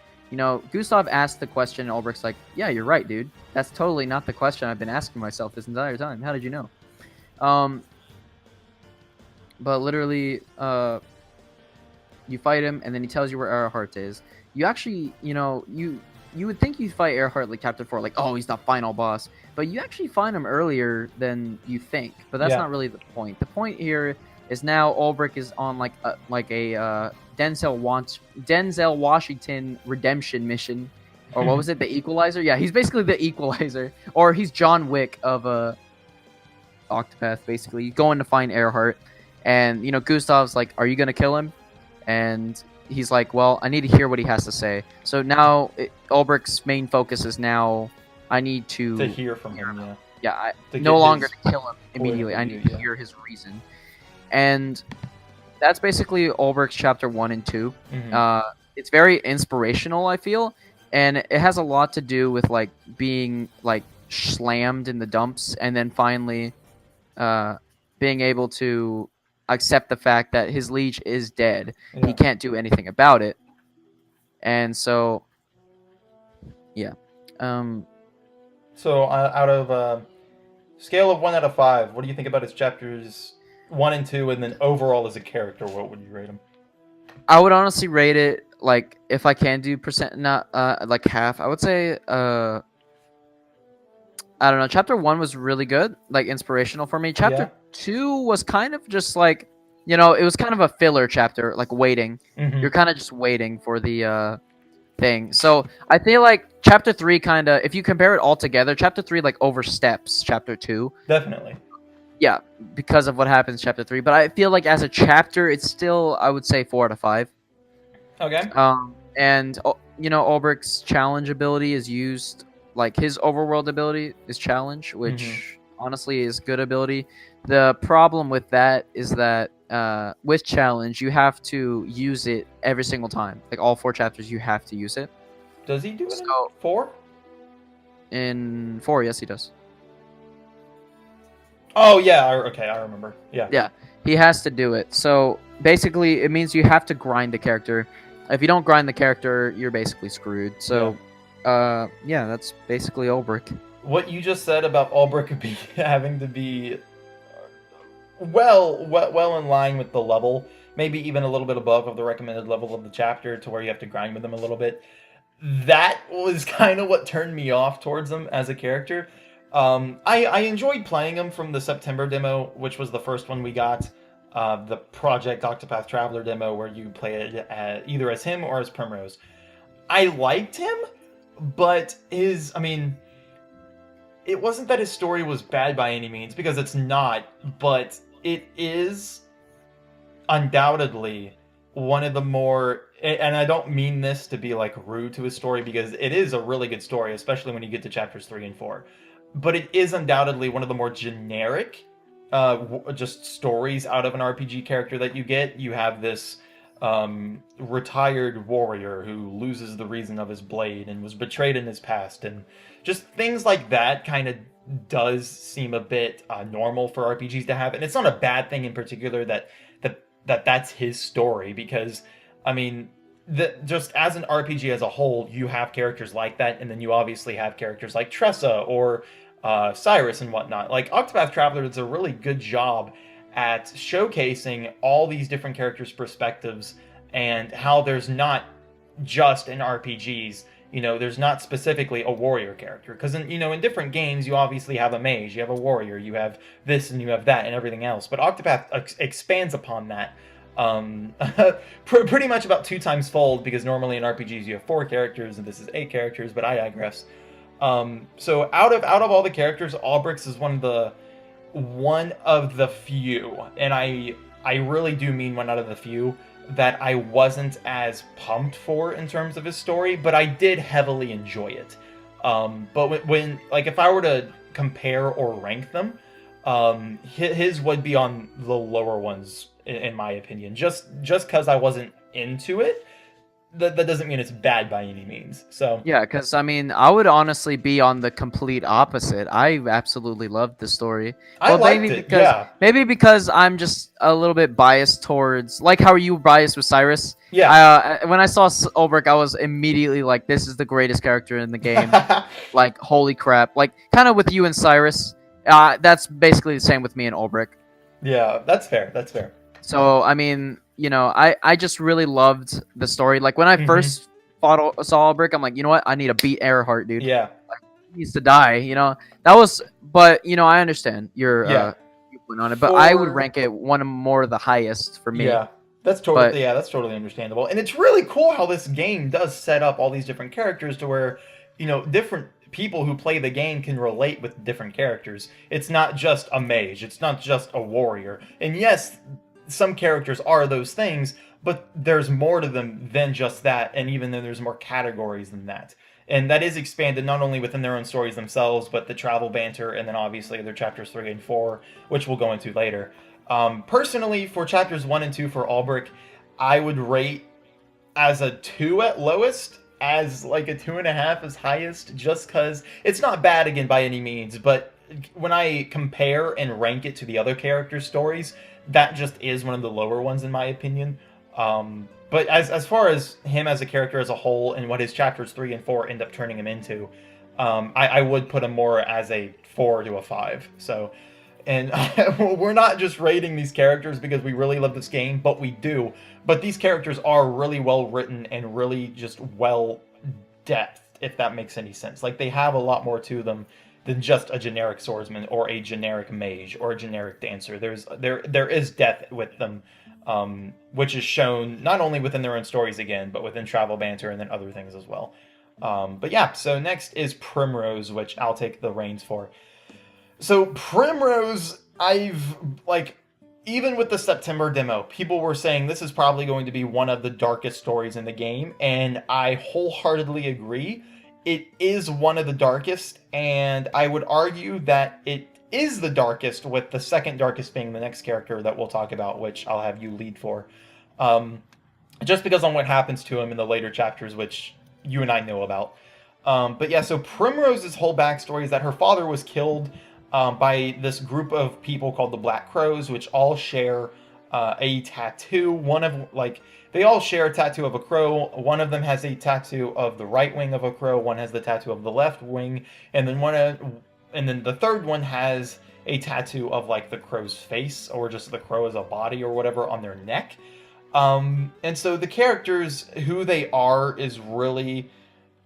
Gustav asked the question, and Ulbrich's like, yeah, you're right, dude. That's totally not the question I've been asking myself this entire time. How did you know? But literally, you fight him, and then he tells you where Earhart is. You actually, you would think you'd fight Earhart like Chapter 4, like, oh, he's the final boss. But you actually find him earlier than you think. But that's not really the point. The point here is now Ulbrich is on like a Denzel Washington redemption mission, or what was it? The Equalizer? Yeah, he's basically the Equalizer, or he's John Wick of Octopath. Basically, he's going to find Earhart, And Gustav's like, "Are you gonna kill him?" And he's like, "Well, I need to hear what he has to say." So now Ulbricht's main focus is now, I need To to hear from hear him, him yeah. out. Yeah, To no get longer his to kill him point of immediately. I view, need to yeah. hear his reason. And that's basically Ulbricht's chapter 1 and 2. Mm-hmm. It's very inspirational, I feel, and it has a lot to do with like being like slammed in the dumps, and then finally uh, being able to accept the fact that his liege is dead. He Yeah. can't do anything about it, and so yeah. Um, So out of scale of 1 out of 5, what do you think about his chapters 1 and 2, and then overall as a character, what would you rate him? I would honestly rate it, like, if I can do percent, not like half. I would say I don't know. Chapter 1 was really good, like inspirational for me. Yeah. Chapter 2 was kind of just like, it was kind of a filler chapter, like waiting. Mm-hmm. You're kind of just waiting for the thing. So I feel like chapter 3 kind of, if you compare it all together, chapter 3 like oversteps chapter 2. Definitely. Yeah, because of what happens in chapter 3. But I feel like as a chapter, it's still, I would say, 4 out of 5. Okay. And Ulbricht's challenge ability is used, like his overworld ability is challenge, Mm-hmm. which honestly is good ability. The problem with that is that with challenge you have to use it every single time. Like all 4 chapters, you have to use it. Does he do it in So 4? in 4, yes, he does. Oh yeah. Okay, I remember. Yeah. Yeah, he has to do it. So basically, it means you have to grind the character. If you don't grind the character, you're basically screwed. So, yeah, that's basically Ulbricht. What you just said about Ulbrich having to be well in line with the level, maybe even a little bit above of the recommended level of the chapter, to where you have to grind with them a little bit. That was kind of what turned me off towards him as a character. I enjoyed playing him from the September demo, which was the first one we got. The Project Octopath Traveler demo, where you play it either as him or as Primrose. I liked him, but it wasn't that his story was bad by any means, because it's not, but it is undoubtedly one of the more, and I don't mean this to be like rude to his story, because it is a really good story, especially when you get to chapters 3 and 4, but it is undoubtedly one of the more generic just stories out of an RPG character that you get. You have this retired warrior who loses the reason of his blade and was betrayed in his past, and just things like that kind of does seem a bit normal for RPGs to have. And it's not a bad thing in particular that's his story, because just as an RPG as a whole, you have characters like that, and then you obviously have characters like Tressa or Cyrus and whatnot. Like Octopath Traveler does a really good job at showcasing all these different characters' perspectives, and how there's not just in RPGs, there's not specifically a warrior character, because in different games you obviously have a mage, you have a warrior, you have this and you have that and everything else, but Octopath expands upon that pretty much about 2 times fold, because normally in RPGs you have 4 characters and this is 8 characters, but I digress. So out of all the characters, Albrix is one of the few, and I really do mean one out of the few, that I wasn't as pumped for in terms of his story, but I did heavily enjoy it. But when like, if I were to compare or rank them, his would be on the lower ones in my opinion. Just because I wasn't into it, that doesn't mean it's bad by any means. So Yeah, because I would honestly be on the complete opposite. I absolutely loved the story. I Well, liked it. Yeah. maybe because I'm just a little bit biased towards, like, how are you biased with Cyrus? Yeah. When I saw Ulbrich, I was immediately like, this is the greatest character in the game. Like, holy crap! Like, kind of with you and Cyrus. That's basically the same with me and Ulbrich. Yeah, that's fair. That's fair. So I just really loved the story. Like when I first saw Ulbrich, I'm like, you know what? I need to beat Earhart, dude. Yeah. Like, he needs to die. That was. But I understand your Yeah. viewpoint on it. But I would rank it one of more the highest for me. Yeah. That's totally understandable. And it's really cool how this game does set up all these different characters to where, different people who play the game can relate with different characters. It's not just a mage, it's not just a warrior. And yes, some characters are those things, but there's more to them than just that, and even then there's more categories than that. And that is expanded not only within their own stories themselves, but the travel banter, and then obviously their chapters 3 and 4, which we'll go into later. Personally, for chapters 1 and 2 for Albrecht, I would rate as a 2 at lowest, as like a 2.5 as highest, just because it's not bad again by any means, but when I compare and rank it to the other characters' stories, that just is one of the lower ones in my opinion. But as far as him as a character as a whole and what his chapters 3 and 4 end up turning him into, I would put him more as a 4 to a 5. So, and we're not just rating these characters because we really love this game, but we do. But these characters are really well written and really just well depth, if that makes any sense. Like, they have a lot more to them than just a generic swordsman or a generic mage or a generic dancer. There is depth with them, which is shown not only within their own stories again, but within travel banter and then other things as well. But yeah, so next is Primrose, which I'll take the reins for. So Primrose, even with the September demo, people were saying this is probably going to be one of the darkest stories in the game, and I wholeheartedly agree. It is one of the darkest, and I would argue that it is the darkest, with the second darkest being the next character that we'll talk about, which I'll have you lead for. Just because on what happens to him in the later chapters, which you and I know about. But yeah, so Primrose's whole backstory is that her father was killed by this group of people called the Black Crows, which all share a tattoo. They all share a tattoo of a crow. One of them has a tattoo of the right wing of a crow. One has the tattoo of the left wing, and then the third one has a tattoo of like the crow's face, or just the crow as a body or whatever on their neck. And so the characters, who they are, is really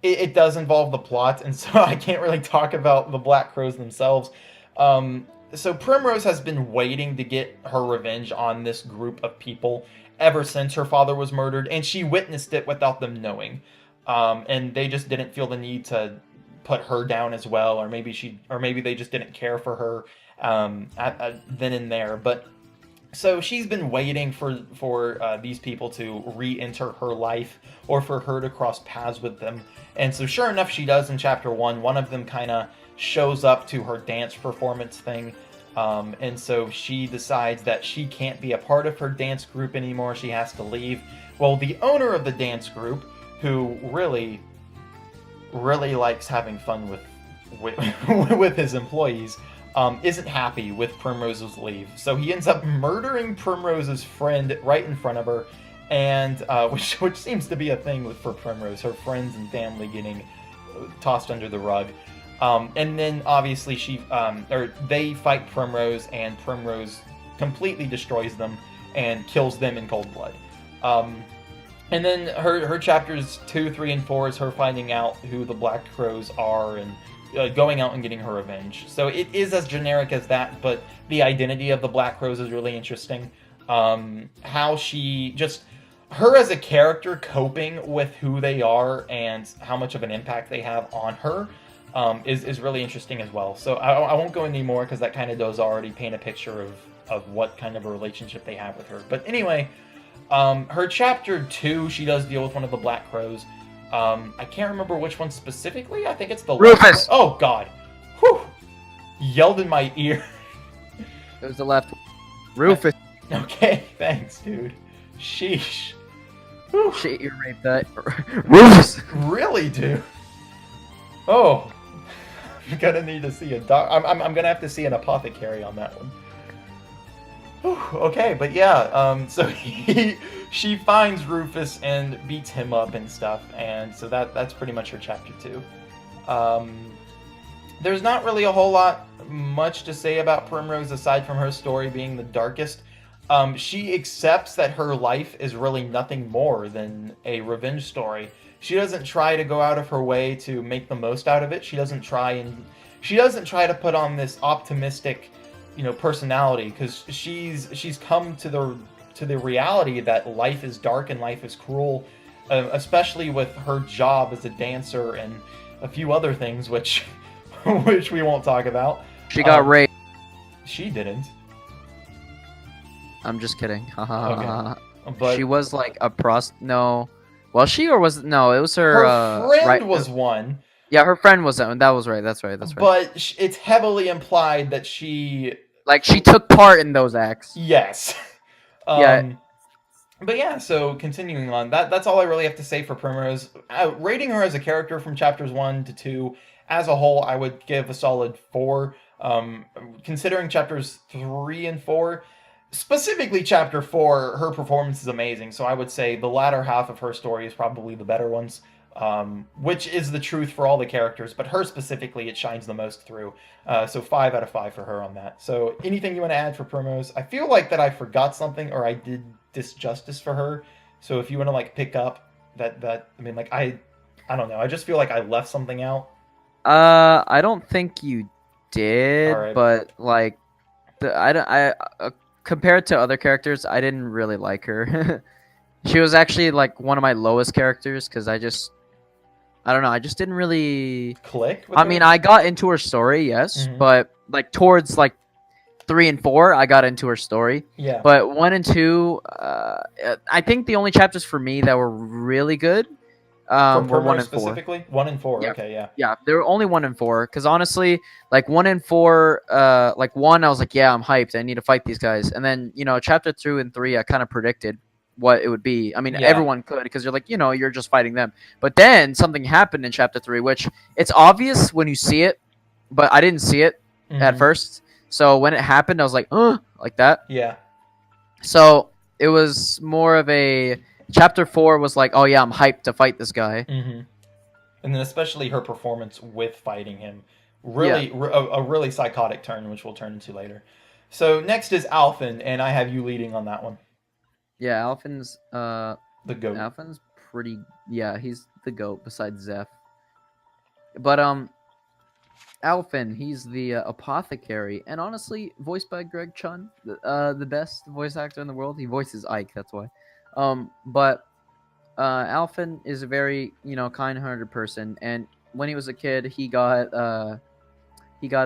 it does involve the plot, and so I can't really talk about the Black Crows themselves. So Primrose has been waiting to get her revenge on this group of people ever since her father was murdered, and she witnessed it without them knowing. And they just didn't feel the need to put her down as well, or maybe they just didn't care for her then and there. But so she's been waiting for these people to re-enter her life, or for her to cross paths with them. And so sure enough, she does in chapter 1. One of them kind of shows up to her dance performance thing. And so she decides that she can't be a part of her dance group anymore. She has to leave. Well, the owner of the dance group, who really likes having fun with his employees, isn't happy with Primrose's leave. So he ends up murdering Primrose's friend right in front of her, and which seems to be a thing for Primrose, her friends and family getting tossed under the rug. And then obviously they fight Primrose, and Primrose completely destroys them and kills them in cold blood. And then her chapters 2, 3, and 4 is her finding out who the Black Crows are and going out and getting her revenge. So it is as generic as that, but the identity of the Black Crows is really interesting. How her as a character coping with who they are and how much of an impact they have on her is really interesting as well. So I won't go any more because that kind of does already paint a picture of what kind of a relationship they have with her. But anyway, her chapter 2, she does deal with one of the Black Crows. I can't remember which one specifically. I think it's the Rufus. Oh God! Whew! Yelled in my ear. It was the left. Rufus. Okay, thanks, dude. Sheesh. Whew. Shit, you raped that. Rufus. Really, dude? Oh, I'm gonna need to see a doc. I'm gonna have to see an apothecary on that one. Whew, okay, but yeah. So she finds Rufus and beats him up and stuff, and so that's pretty much her chapter 2. There's not really a whole lot much to say about Primrose aside from her story being the darkest. She accepts that her life is really nothing more than a revenge story. She doesn't try to go out of her way to make the most out of it. She doesn't try to put on this optimistic, personality, because she's come to the reality that life is dark and life is cruel, especially with her job as a dancer and a few other things which we won't talk about. She got raped. She didn't. I'm just kidding. Okay, She but was like a no. Well, she or was no? It was her. her Right. friend was one, Yeah, her friend was that. That was right. That's right. That's right. but it's heavily implied that she, Like she took part in those acts. yes. Yeah. um, but yeah, so continuing on, that's all I really have to say for Primrose. Rating her as a character from chapters 1 to 2 as a whole, I would give a solid 4. Considering chapters 3 and 4, specifically chapter 4, her performance is amazing. So I would say the latter half of her story is probably the better ones, which is the truth for all the characters, but her specifically, it shines the most through. So 5 out of 5 for her on that. So anything you want to add for Primrose? I feel like that I forgot something or I did disjustice for her. So if you want to like pick up that I mean like I don't know. I just feel like I left something out. I don't think you All did, right. but like the I don't I compared to other characters, I didn't really like her. She was actually like one of my lowest characters because I don't know, I just didn't really. Click with I her. mean, I got into her story, yes, Mhm. but like towards like 3 and 4, I got into her story. Yeah. But 1 and 2, I think the only chapters for me that were really good For were one Primrose and four. specifically, 1 and 4. Yeah, Okay, yeah. yeah, they were only 1 and 4. Because honestly, like 1 and 4, like one, I was like, yeah, I'm hyped. I need to fight these guys. And then chapter 2 and 3, I kind of predicted what it would be. I mean, Yeah. everyone could because you're like, you're just fighting them. But then something happened in chapter 3, which it's obvious when you see it, but I didn't see it at Mhm. first. So when it happened, I was like, like that. Yeah. So it was more of a chapter 4 was like, oh yeah, I'm hyped to fight this guy. Mhm. And then especially her performance with fighting him, Yeah, really a really psychotic turn, which we'll turn into later. So next is Alphen, and I have you leading on that one. yeah. The goat. Alphen's pretty. Yeah, he's the goat besides Zeph. But Alphen, he's the apothecary, and honestly, voiced by Greg Chun, the best voice actor in the world. He voices Ike, that's why. But Alphen is a very kind-hearted person, and when he was a kid, he got a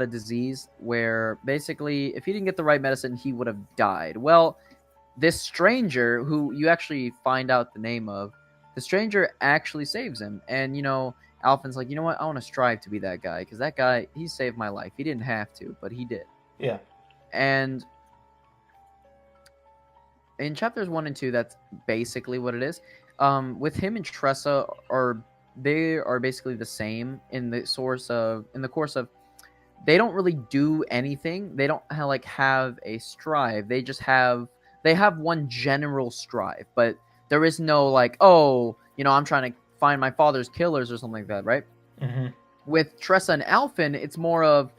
disease where basically, if he didn't get the right medicine, he would have died. Well, this stranger, who you actually find out the name of, the stranger actually saves him, and Alphen's like, you know what? I want to strive to be that guy because that guy, he saved my life. He didn't have to, but he did. Yeah. And in chapters 1 and 2, that's basically what it is. With him and Tressa they are basically the same in the course of they don't really do anything. They don't have a strive. They have one general strive, but there is no like, oh, I'm trying to find my father's killers or something like that, right? Mhm. With Tressa and Alphen, it's more of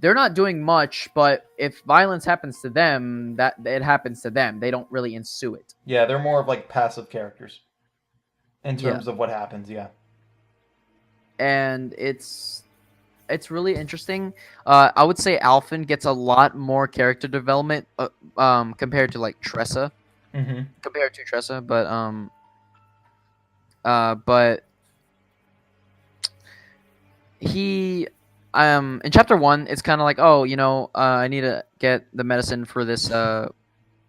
they're not doing much, but if violence happens to them, that it happens to them. They don't really ensue it. Yeah, they're more of like passive characters in Yeah, terms of what happens. Yeah. and it's really interesting. I would say Alphen gets a lot more character development compared to like Tressa, Mm-hmm. but he in chapter 1, it's kind of like, oh, I need to get the medicine for this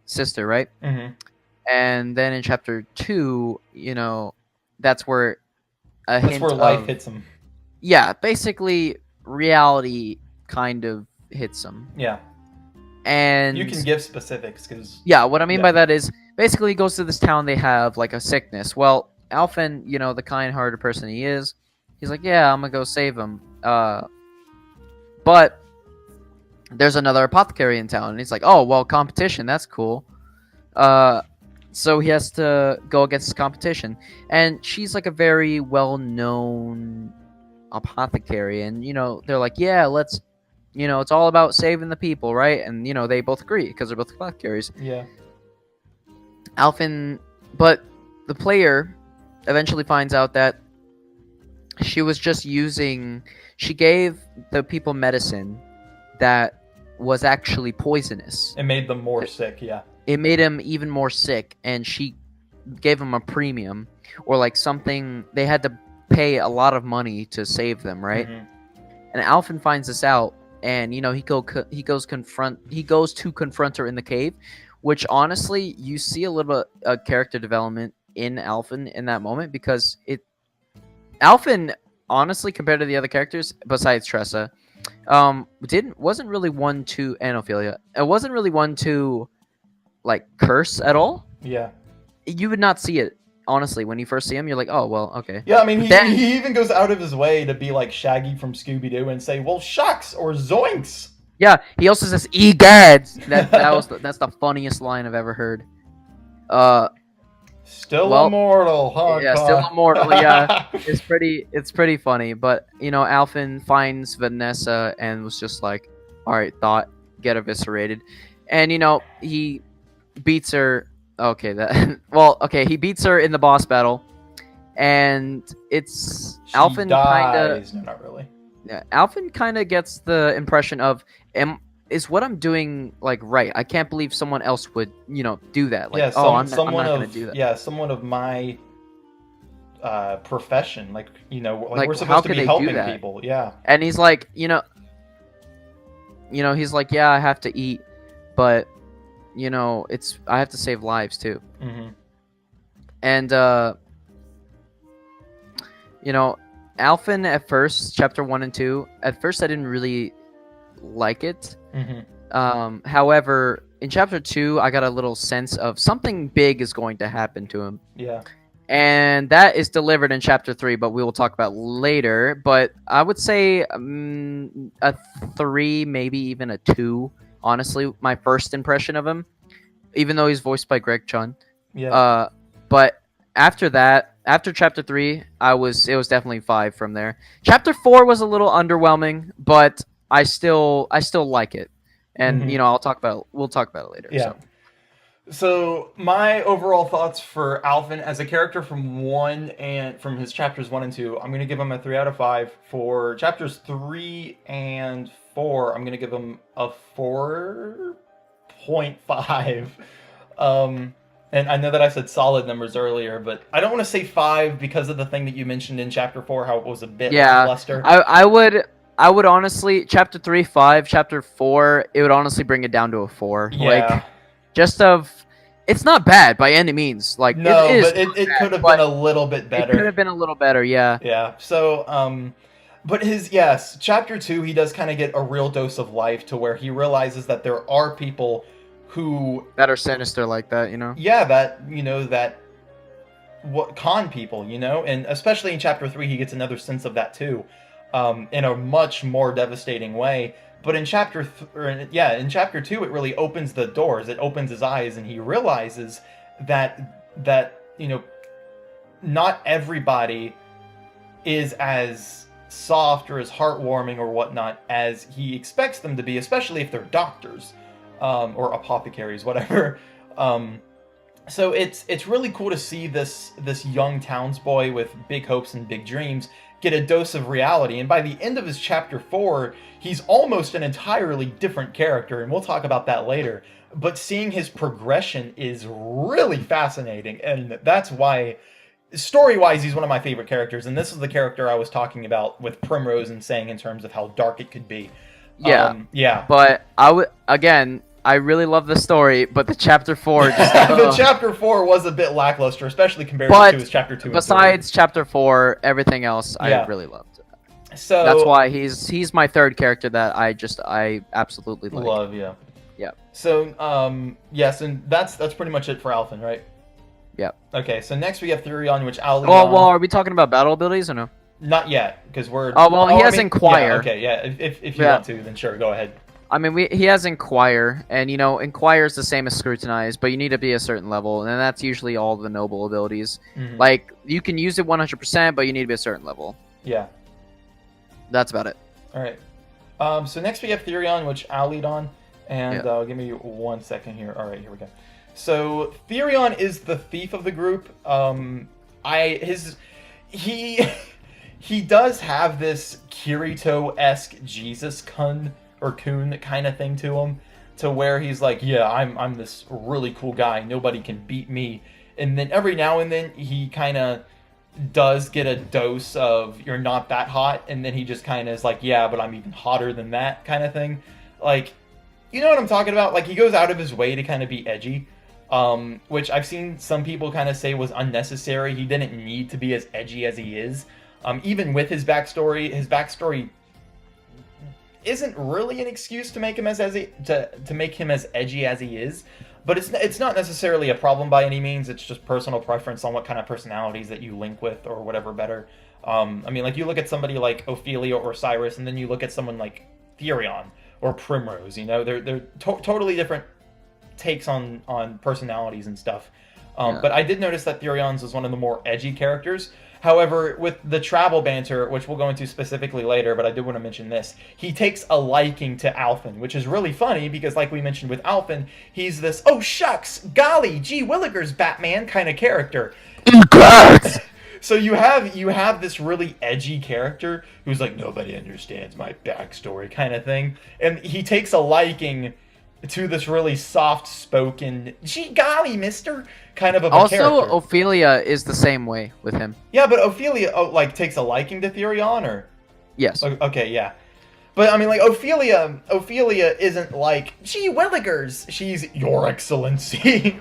sister, right? Mm-hmm. And then in chapter 2, that's where a That's hint where life of, hits them. yeah, basically reality kind of hits him. Yeah. And You can give specifics because. yeah, what I mean Yeah. by that is basically he goes to this town, they have like a sickness. Well, Alphen, the kind-hearted person he is, he's like, yeah, I'm gonna go save him. But there's another apothecary in town, and he's like, oh, well, competition, that's cool. So he has to go against this competition, and she's like a very well-known apothecary, and they're like, yeah, let's, it's all about saving the people, right? And they both agree because they're both apothecaries. Yeah. Alphen, but the player eventually finds out that she was just she gave the people medicine that was actually poisonous. It made them more sick. Yeah. It made him even more sick, and she gave him a premium or like something. They had to pay a lot of money to save them, right? Mm-hmm. And Alphen finds this out, and he goes to confront her in the cave, which honestly you see a little bit of character development in Alphen in that moment because it Alphen honestly compared to the other characters besides Tressa didn't wasn't really one to and Ophelia. It wasn't really one to like curse at all. Yeah. You would not see it honestly when you first see him. You're like, oh well, okay. Yeah, I mean, But then, he even goes out of his way to be like Shaggy from Scooby Doo and say, "Well, shucks" or "zoinks." yeah, he also says "egads." That's the funniest line I've ever heard. Uh, Still well, immortal, huh? yeah, still immortal. Yeah, it's pretty funny. But you know, Alphen finds Vanessa and was just like, all right, thought get eviscerated, and you know he beats her. Okay, that well, okay, he beats her in the boss battle, and it's She Alphen kind of dies. No, not really. yeah, Alphen kind of gets the impression of is what I'm doing like right? I can't believe someone else would do that. Like Yeah, oh, I'm someone not of gonna do that. yeah, someone of my profession. Like Like, we're how supposed to could be they do helping that? people. Yeah. And he's like he's like yeah, I have to eat, but it's I have to save lives too. Hmm. And Alphen at first, chapter 1 and 2, at first I didn't really like it. Hmm. However, in chapter 2, I got a little sense of something big is going to happen to him. Yeah. And that is delivered in chapter 3, but we will talk about later. But I would say a 3, maybe even a 2, honestly, my first impression of him, even though he's voiced by Greg Chun. Yeah. But after that, after chapter 3, it was definitely 5 from there. Chapter 4 was a little underwhelming, but I still like it. And Mhm. we'll talk about it later. Yeah. So my overall thoughts for Alvin as a character from his chapters 1 and 2, I'm gonna give him a 3 out of 5. For chapters 3 and 4, I'm gonna give him a 4.5. And I know that I said solid numbers earlier, but I don't want to say 5 because of the thing that you mentioned in chapter 4, how it was a bit Yeah, lackluster. I would honestly chapter 3, 5, chapter 4. It would honestly bring it down to a 4. Yeah. It's not bad by any means. Like No, it is, but it could have but been a little bit it better. could have been a little better. Yeah. Yeah. So, but yes, chapter 2, he does kind of get a real dose of life to where he realizes that there are people who That are sinister like that, yeah, that what con people, and especially in chapter 3, he gets another sense of that too, in a much more devastating way. But in chapter 2, it really opens the doors. It opens his eyes, and he realizes that not everybody is as soft or as heartwarming or whatnot as he expects them to be, especially if they're doctors, or apothecaries, whatever. So it's really cool to see this young townsboy with big hopes and big dreams get a dose of reality, and by the end of his chapter 4, he's almost an entirely different character, and we'll talk about that later. But seeing his progression is really fascinating, and that's why, story-wise, he's one of my favorite characters, and this is the character I was talking about with Primrose and saying in terms of how dark it could be. Yeah. Yeah. But I really love the story, but the chapter 4 just The chapter 4 was a bit lackluster, especially compared to his chapter 2 and 3. Besides chapter 4, everything else I really loved. So that's why he's my third character that I absolutely like. Love, yeah. Yeah. So yes, and that's pretty much it for Alphen, right? Yeah. Okay, so next we have Therion, which I'll lead well, on. well, are we talking about battle abilities or no? Not yet, because we're. Oh well, he has Inquire. Yeah, okay, yeah. If you want to, then sure, go ahead. I mean, he has Inquire, and Inquire is the same as Scrutinize, but you need to be a certain level, and that's usually all the noble abilities. Mm-hmm. Like, you can use it 100%, but you need to be a certain level. Yeah. That's about it. All right. So next we have Therion, which I'll lead on, and give me 1 second here. All right, here we go. So Therion is the thief of the group. He does have this Kirito-esque Jesus kun kind of thing to him, to where he's like, yeah, I'm this really cool guy, nobody can beat me. And then every now and then he kind of does get a dose of you're not that hot, and then he just kind of is like, yeah, but I'm even hotter than that kind of thing. Like, You know what I'm talking about? Like, he goes out of his way to kind of be edgy, which I've seen some people kind of say was unnecessary. He didn't need to be as edgy as he is. Even with his backstory isn't really an excuse to make him to make him as edgy as he is. But it's not necessarily a problem by any means. It's just personal preference on what kind of personalities that you link with or whatever better. I mean, like, you look at somebody like Ophelia or Cyrus, and then you look at someone like Therion or Primrose. You know, they're totally different takes on personalities and stuff. Yeah. But I did notice that Therion's was one of the more edgy characters. However, with the travel banter, which we'll go into specifically later, but I did want to mention this, he takes a liking to Alphen, which is really funny because, like we mentioned with Alphen, he's this, oh shucks, golly, gee willikers, Batman kind of character. So you have this really edgy character who's like, nobody understands my backstory kind of thing, and he takes a liking to this really soft-spoken, gee golly, mister, kind of a Also, character. Ophelia is the same way with him. Yeah, but Ophelia, like, takes a liking to Therion, or? Yes. Okay, yeah. But, I mean, like, Ophelia isn't like, gee willikers, she's your excellency.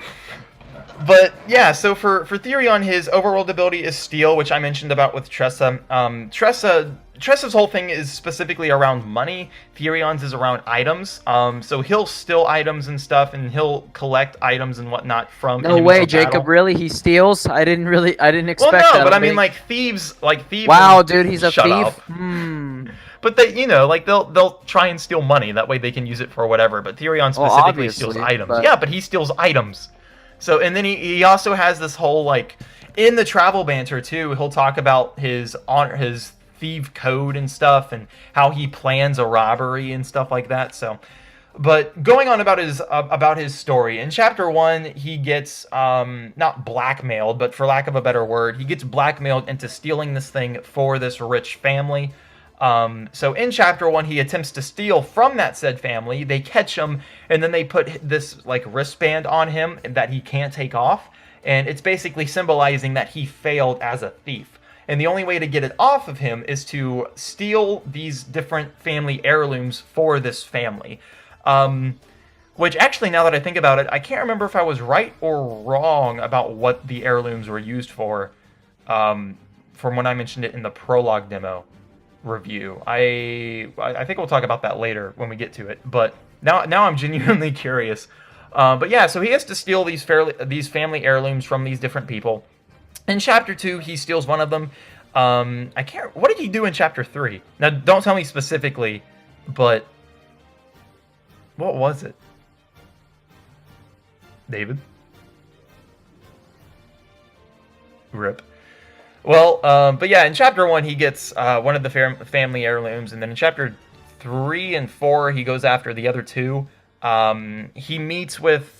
But, yeah, so for Therion, his overworld ability is Steal, which I mentioned about with Tressa. Tressa's whole thing is specifically around money. Therion's is around items. So he'll steal items and stuff, and he'll collect items and whatnot from No enemies way, of Jacob. battle. Really? He steals? I didn't expect Well, that. no, but I mean, like, thieves. Wow, dude, he's a Shut thief. up. But they, you know, like, they'll try and steal money. That way they can use it for whatever. But Therion specifically steals items. but- Yeah, but he steals items. So, and then he also has this whole, like, in the travel banter too, he'll talk about his thief code and stuff, and how he plans a robbery and stuff like that. So, but going on about his story, in chapter 1, he gets not blackmailed, but for lack of a better word, he gets blackmailed into stealing this thing for this rich family. So in chapter 1, he attempts to steal from that said family. They catch him, and then they put this, like, wristband on him that he can't take off, and it's basically symbolizing that he failed as a thief. And the only way to get it off of him is to steal these different family heirlooms for this family. Which, actually, now that I think about it, I can't remember if I was right or wrong about what the heirlooms were used for, from when I mentioned it in the prologue demo review. I think we'll talk about that later when we get to it, but now I'm genuinely curious. But yeah, so he has to steal these family heirlooms from these different people. In chapter 2, he steals one of them. What did he do in chapter 3? Now, don't tell me specifically, but what was it? David? Rip. Well, but yeah, in chapter 1, he gets one of the family heirlooms, and then in chapter 3 and 4, he goes after the other two. He meets with...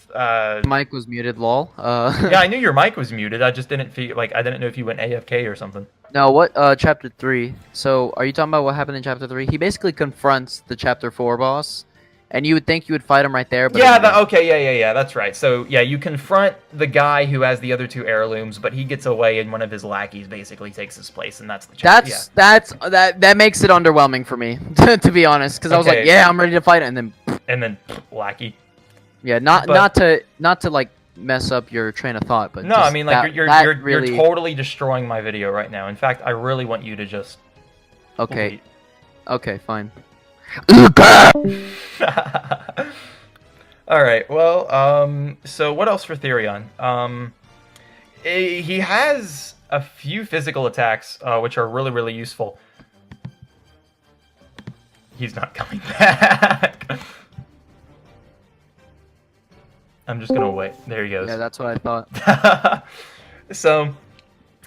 Mic was muted, lol. Yeah, I knew your mic was muted. I just didn't feel like I didn't know if you went AFK or something. No, what? Chapter 3. So, are you talking about what happened in chapter 3? He basically confronts the chapter 4 boss, and you would think you would fight him right there, but... Yeah, yeah, that's right. So, yeah, you confront the guy who has the other two heirlooms, but he gets away, and one of his lackeys basically takes his place, and that's the chapter. That makes it underwhelming for me, to be honest, because I was like, yeah, I'm ready to fight it, and then... lackey. Yeah, not to like mess up your train of thought, but no, I mean, like, you're totally destroying my video right now. In fact, I really want you to just... Okay. Wait. Okay, fine. Alright, well, so what else for Therion? He has a few physical attacks, which are really, really useful. He's not coming back. I'm just gonna wait. There he goes. Yeah, that's what I thought. So...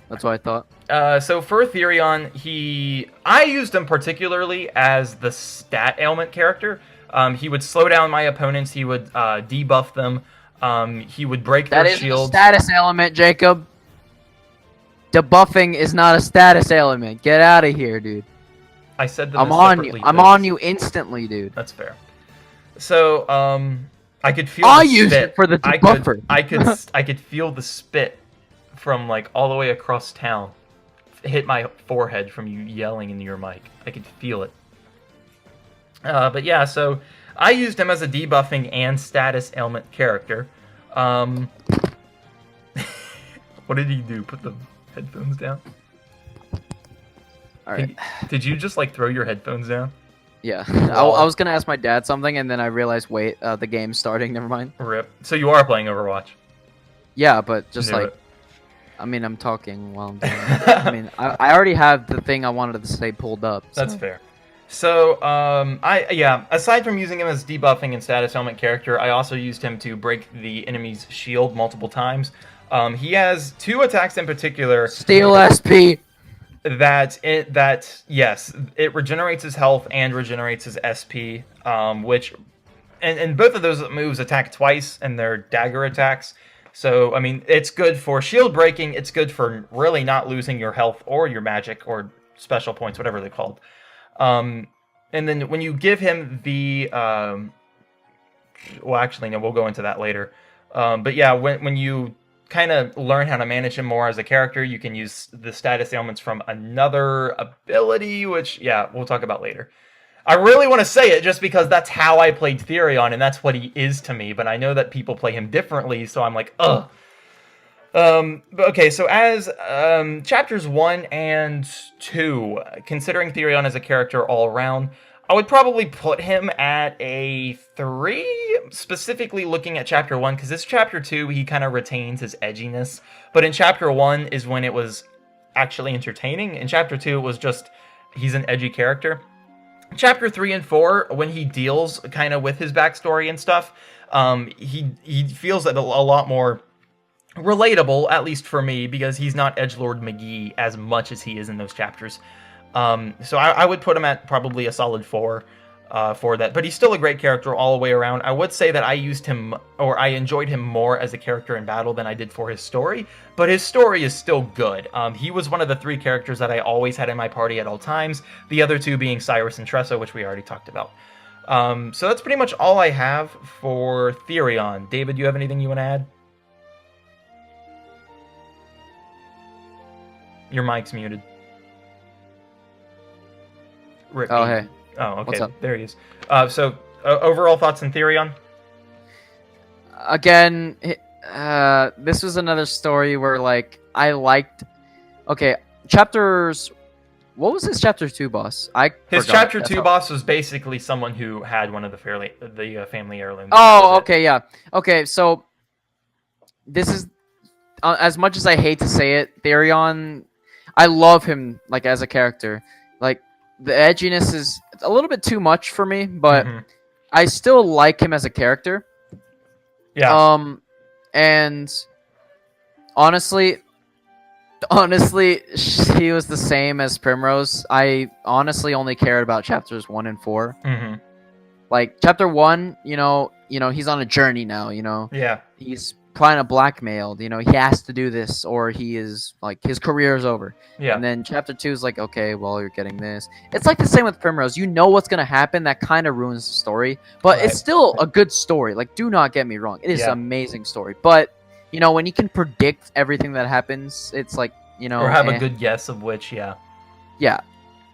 That's what I thought. So for Therion, I used him particularly as the stat ailment character. He would slow down my opponents. He would debuff them. He would break their shields. That is a status element, Jacob. Debuffing is not a status element. Get out of here, dude. I said that I'm on you. I'm on you instantly, dude. That's fair. So I could feel. I used it for the debuffer. I could feel the spit from, like, all the way across town hit my forehead from you yelling into your mic. I could feel it. But yeah, so I used him as a debuffing and status ailment character. Um, what did he do? Put the headphones down? All right. Did you just like throw your headphones down? Yeah. Lol. I was gonna ask my dad something, and then I realized, wait, the game's starting. Never mind. Rip. So you are playing Overwatch. Yeah, but just Knew like, it. I mean, I'm talking while I'm doing it. I mean, I already have the thing I wanted to say pulled up. So. That's fair. So, aside from using him as debuffing and status ailment character, I also used him to break the enemy's shield multiple times. He has 2 attacks in particular. Steal SP. That it regenerates his health and regenerates his SP, which, and both of those moves attack twice, and they're dagger attacks. So, I mean, it's good for shield breaking. It's good for really not losing your health or your magic or special points, whatever they're called. And then when you give him the, well, actually, no, we'll go into that later. But yeah, when you kind of learn how to manage him more as a character, you can use the status ailments from another ability, which, yeah, we'll talk about later. I really want to say it just because that's how I played Therion, and that's what he is to me, but I know that people play him differently, so I'm like, ugh. Okay, so as chapters 1 and 2, considering Therion as a character all around, I would probably put him at a 3, specifically looking at chapter 1, because this chapter 2, he kind of retains his edginess, but in chapter 1 is when it was actually entertaining. In chapter 2, it was just, he's an edgy character. Chapter 3 and 4, when he deals kind of with his backstory and stuff, he feels a lot more relatable, at least for me, because he's not Edgelord McGee as much as he is in those chapters. So I would put him at probably a solid 4 for that. But he's still a great character all the way around. I would say that I used him, or I enjoyed him more as a character in battle than I did for his story. But his story is still good. He was one of the 3 characters that I always had in my party at all times. The other 2 being Cyrus and Tressa, which we already talked about. So that's pretty much all I have for Therion. David, you have anything you want to add? Your mic's muted. Rip Oh, me. hey. Oh, okay. What's up? There he is. So, overall thoughts on Therion? Again, this was another story where, like, I liked... Okay, chapters... What was his chapter 2 boss? His chapter 2 boss was basically someone who had one of the family heirlooms. Oh, okay, yeah. Okay, so... This is... as much as I hate to say it, Therion... I love him, like, as a character. Like, the edginess is a little bit too much for me, but I still like him as a character. Yeah. And honestly, he was the same as Primrose. I honestly only cared about chapters 1 and 4. Mm-hmm. Like chapter 1, you know, he's on a journey now. You know, Yeah. he's kind of blackmailed. You know, he has to do this, or he is like his career is over. Yeah. And then chapter 2 is like, okay, well, you're getting this. It's like the same with Primrose. You know what's gonna happen. That kind of ruins the story, but Right. it's still a good story. Like, do not get me wrong. It is an amazing story. But you know, when you can predict everything that happens, it's like, you know, or have a good guess of which, yeah. Yeah.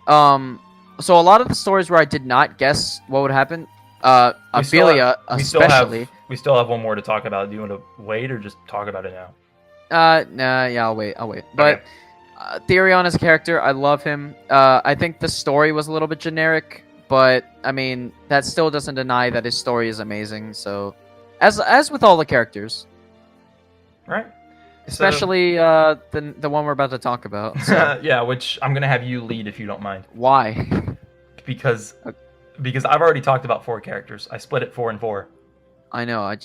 So a lot of the stories where I did not guess what would happen, Ophelia especially. We still have one more to talk about. Do you want to wait or just talk about it now? Nah, yeah, I'll wait. But Therion as a character, I love him. I think the story was a little bit generic, but I mean that still doesn't deny that his story is amazing. So, as with all the characters, Right. especially the one we're about to talk about. So. Yeah, which I'm gonna have you lead if you don't mind. Why? Because I've already talked about 4 characters. I split it 4 and 4. I know.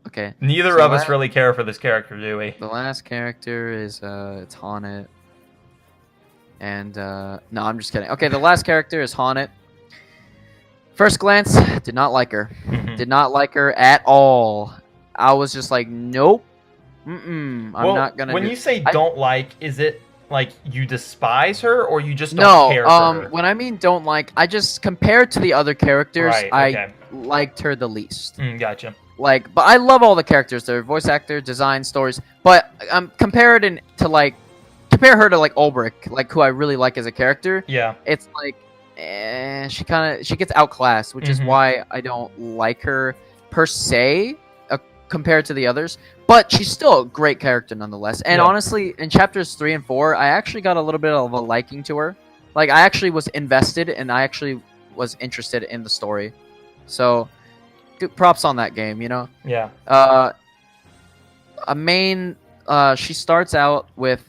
Okay. Neither of us really care for this character, do we? The last character is it's Haunted. And no, I'm just kidding. Okay, the last character is Haunted. First glance, did not like her. Did not like her at all. I was just like, nope. I'm not gonna. When you say don't like, is it like you despise her or you just don't care for her? When I mean don't like, I just compared to the other characters, Right, okay. I liked her the least. Gotcha. Like, but I love all the characters, their voice actor, design, stories. But compare her to like Ulbrich, like who I really like as a character. Yeah. It's like she gets outclassed, which is Mm-hmm. why I don't like her per se compared to the others. But she's still a great character nonetheless. And Yeah. honestly, in chapters 3 and 4, I actually got a little bit of a liking to her. Like I actually was invested, and I actually was interested in the story. So, props on that game. Yeah. Uh, a main. She starts out with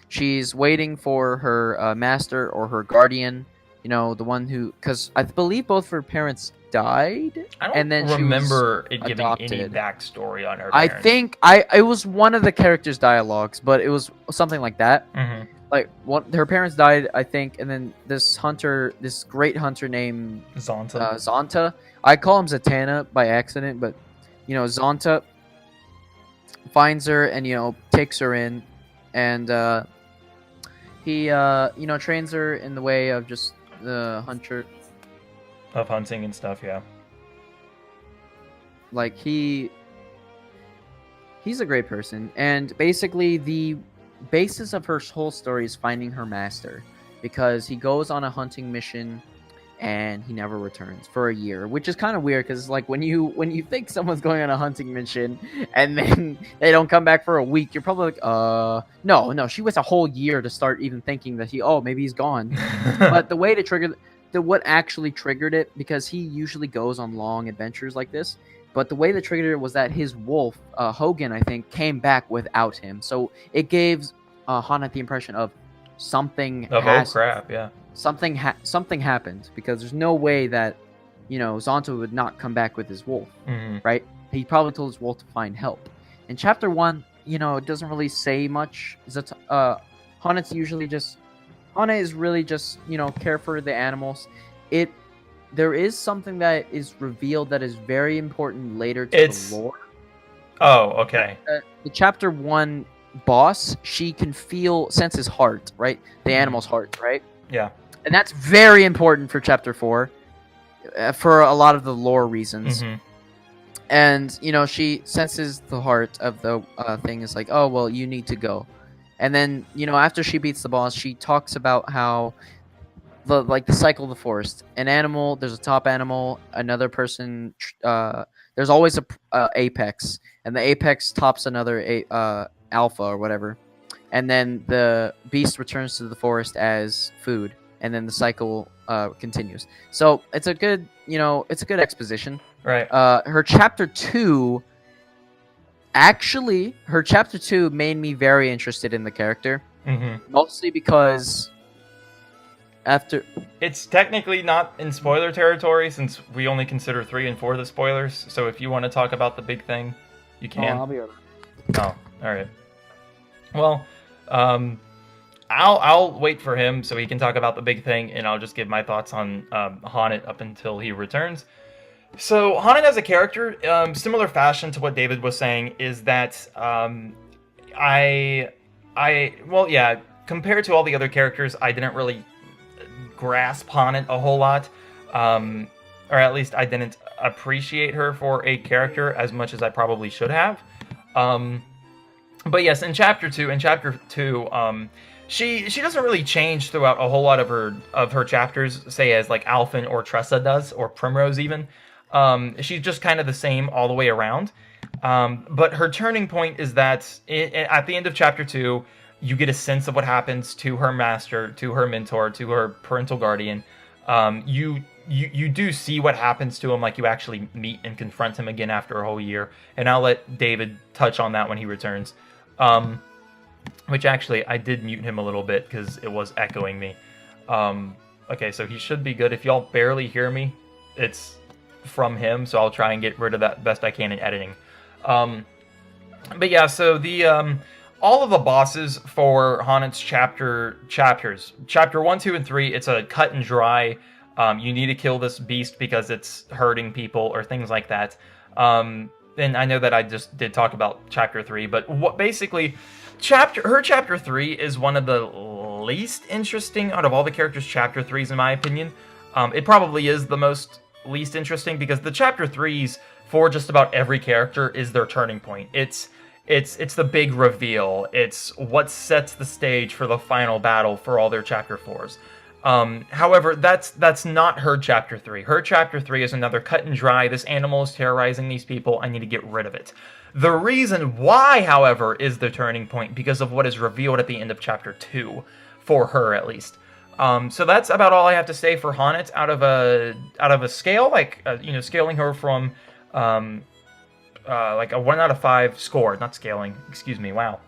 she's waiting for her master or her guardian. The one who, because I believe both of her parents died, I don't and then she was remember it giving any adopted. backstory on her I parents. think it was one of the characters' dialogues, but it was something like that. Mm-hmm. Like her parents died, I think, and then this great hunter named Zonta. Zonta. I call him Zatanna by accident, but Zonta finds her and takes her in, and he trains her in the way of just the hunter. Of hunting and stuff, yeah. Like he's a great person, and basically the basis of her whole story is finding her master, because he goes on a hunting mission and he never returns for a year, which is kind of weird because like when you think someone's going on a hunting mission and then they don't come back for a week, you're probably like, no, she was a whole year to start even thinking that maybe he's gone. But the way to trigger what actually triggered it, because he usually goes on long adventures like this, but the way that triggered it was that his wolf, Hogan, I think, came back without him, so it gave Hana the impression of something Of oh crap, yeah. something happened, because there's no way that Zonta would not come back with his wolf, Mm-hmm. right? He probably told his wolf to find help. In chapter 1, it doesn't really say much. Hana is really just care for the animals. There is something that is revealed that is very important later to the lore. Oh, okay. The chapter 1 boss, she can sense his heart, right? The animal's heart, right? Yeah. And that's very important for chapter 4, for a lot of the lore reasons. Mm-hmm. And she senses the heart of the thing, is like, oh well, you need to go. And then after she beats the boss, she talks about how the cycle of the forest. An animal, there's a top animal, another person. There's always a apex, and the apex tops another alpha or whatever, and then the beast returns to the forest as food, and then the cycle continues. So it's a good exposition. Right. Her chapter 2 made me very interested in the character, mostly because it's technically not in spoiler territory, since we only consider 3 and 4 the spoilers. So if you want to talk about the big thing, you can. I'll be over. Oh, all right. Well, I'll wait for him so he can talk about the big thing, and I'll just give my thoughts on Haunted up until he returns. So Haunted as a character, similar fashion to what David was saying, is that compared to all the other characters, I didn't really grasp Haunted a whole lot, or at least I didn't appreciate her for a character as much as I probably should have. But yes, in chapter 2, she doesn't really change throughout a whole lot of her chapters, say as like Alphen or Tressa does, or Primrose even. She's just kind of the same all the way around. But her turning point is that at the end of chapter 2, you get a sense of what happens to her master, to her mentor, to her parental guardian. You do see what happens to him, like you actually meet and confront him again after a whole year. And I'll let David touch on that when he returns. Which actually, I did mute him a little bit because it was echoing me. Okay, so he should be good. If y'all barely hear me, it's from him, so I'll try and get rid of that best I can in editing. But yeah, so the all of the bosses for Haunted's chapters, chapter 1, 2, and 3, it's a cut and dry. You need to kill this beast because it's hurting people or things like that. And I know that I just did talk about chapter 3, but what basically her chapter 3 is one of the least interesting out of all the characters' chapter 3s, in my opinion. It probably is the most least interesting because the chapter 3s for just about every character is their turning point. It's the big reveal. It's what sets the stage for the final battle for all their chapter 4s. However, that's not her chapter 3. Her chapter 3 is another cut and dry. This animal is terrorizing these people. I need to get rid of it. The reason why, however, is the turning point because of what is revealed at the end of chapter 2, for her at least. So that's about all I have to say for Honnet out of a scale, like scaling her from like a 1 out of 5 score, not scaling. Excuse me. Wow.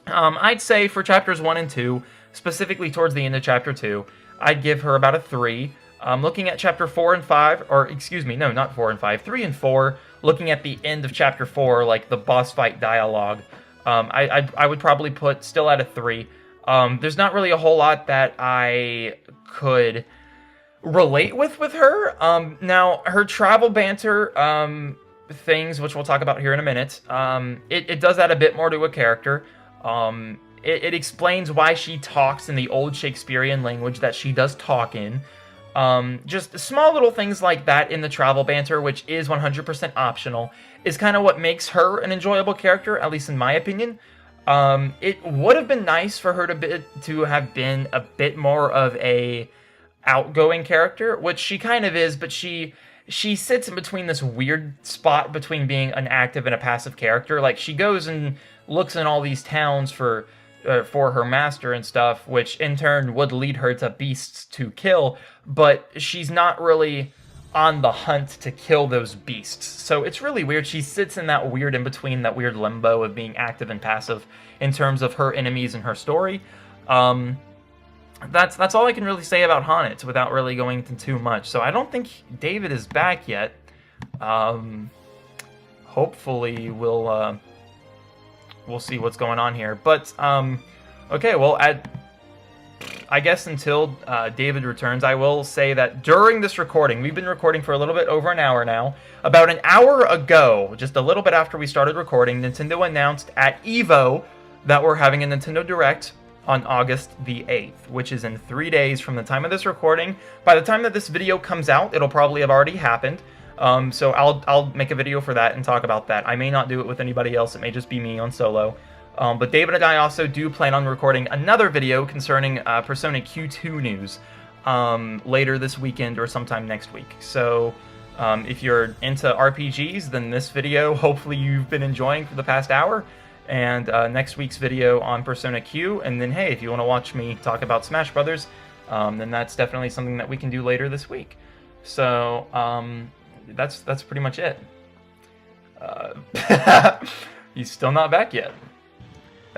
I'd say for chapters 1 and 2, specifically towards the end of chapter 2, I'd give her about a 3. Looking at chapter 4 and 5, or excuse me, no, not 4 and 5, 3 and 4, looking at the end of chapter 4, like the boss fight dialogue, I would probably put still at a 3. There's not really a whole lot that I could relate with her. Now, her travel banter things, which we'll talk about here in a minute, it does add a bit more to a character. It explains why she talks in the old Shakespearean language that she does talk in. Just small little things like that in the travel banter, which is 100% optional, is kind of what makes her an enjoyable character, at least in my opinion. It would have been nice for her to have been a bit more of a outgoing character, which she kind of is, but she sits in between this weird spot between being an active and a passive character. Like, she goes and looks in all these towns for her master and stuff, which in turn would lead her to beasts to kill, but she's not really on the hunt to kill those beasts. So it's really weird. She sits in that weird in between, that weird limbo of being active and passive in terms of her enemies and her story. That's all I can really say about Honnet without really going into too much. So I don't think David is back yet. Hopefully we'll see what's going on here. But okay, well, I guess until David returns, I will say that during this recording, we've been recording for a little bit over an hour now. About an hour ago, just a little bit after we started recording, Nintendo announced at EVO that we're having a Nintendo Direct on August the 8th, which is in 3 days from the time of this recording. By the time that this video comes out, it'll probably have already happened. So I'll make a video for that and talk about that. I may not do it with anybody else. It may just be me on solo. But David and I also do plan on recording another video concerning Persona Q2 news later this weekend or sometime next week. So if you're into RPGs, then this video, hopefully you've been enjoying for the past hour. And next week's video on Persona Q. And then, hey, if you want to watch me talk about Smash Brothers, then that's definitely something that we can do later this week. So that's pretty much it. He's still not back yet.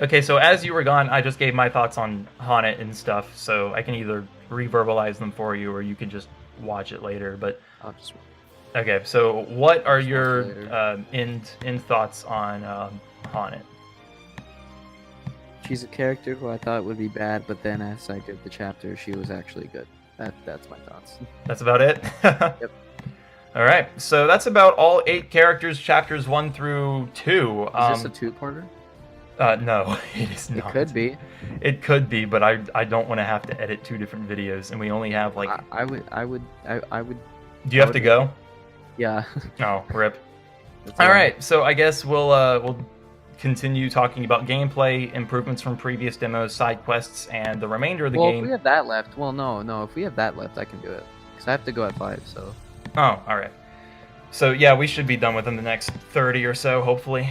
Okay, so as you were gone, I just gave my thoughts on Honnet and stuff, so I can either re-verbalize them for you or you can just watch it later. But I'll just... Okay, so what are your end thoughts on Honnet? She's a character who I thought would be bad, but then as I did the chapter, she was actually good. That's my thoughts. That's about it? Yep. All right, so that's about all 8 characters, chapters 1 through 2. Is this a two-parter? No, it is not. It could be. It could be, but I don't want to have to edit 2 different videos, and we only have like. I would. Do you have to go? Yeah. Oh, rip. All right, so I guess we'll continue talking about gameplay, improvements from previous demos, side quests, and the remainder of the game. Well, if we have that left, no. If we have that left, I can do it because I have to go at 5. So. Oh, all right. So yeah, we should be done within the next 30 or so, hopefully.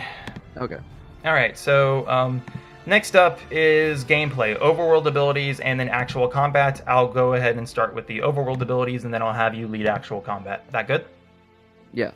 Okay. All right, so next up is gameplay, overworld abilities, and then actual combat. I'll go ahead and start with the overworld abilities, and then I'll have you lead actual combat. That good? Yeah.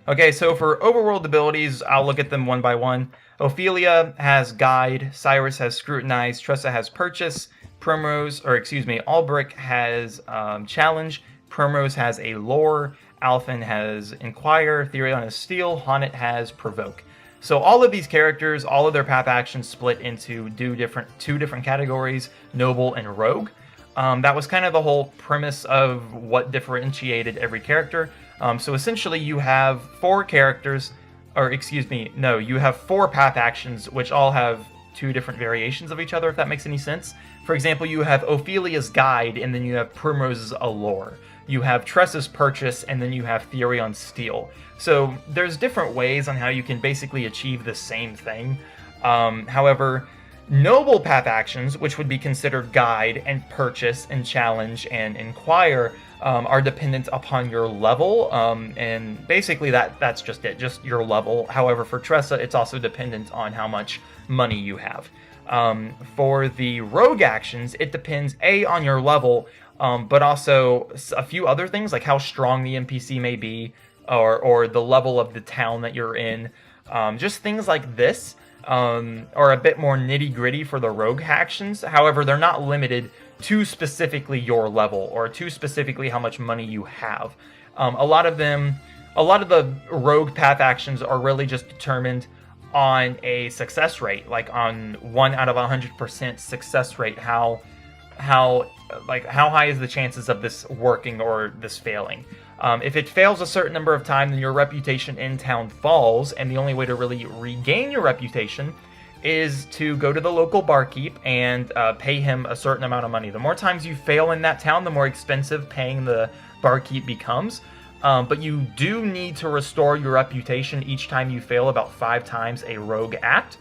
Okay, so for overworld abilities, I'll look at them one by one. Ophelia has Guide, Cyrus has Scrutinize, Tressa has Purchase, Albrecht has Challenge, Primrose has a Lore, Alphen has Inquire, Therion has Steal, Honnet has Provoke. So all of these characters, all of their path actions split into two different categories, Noble and Rogue. That was kind of the whole premise of what differentiated every character. So essentially you have 4 characters, you have 4 path actions, which all have 2 different variations of each other, if that makes any sense. For example, you have Ophelia's Guide, and then you have Primrose's Allure. You have Tressa's Purchase, and then you have Therion's Steal. So there's different ways on how you can basically achieve the same thing. However, Noble path actions, which would be considered guide and purchase and challenge and inquire, are dependent upon your level, and basically that's just it, just your level. However, for Tressa, it's also dependent on how much money you have. For the rogue actions, it depends on your level, but also a few other things like how strong the NPC may be, or the level of the town that you're in. Just things like this are a bit more nitty gritty for the rogue actions. However, they're not limited to specifically your level or to specifically how much money you have. A lot of the rogue path actions are really just determined on a success rate, like on 1 out of 100% success rate. How high is the chances of this working or this failing? If it fails a certain number of times, then your reputation in town falls, and the only way to really regain your reputation is to go to the local barkeep and pay him a certain amount of money. The more times you fail in that town, the more expensive paying the barkeep becomes. But you do need to restore your reputation each time you fail about 5 times a rogue act.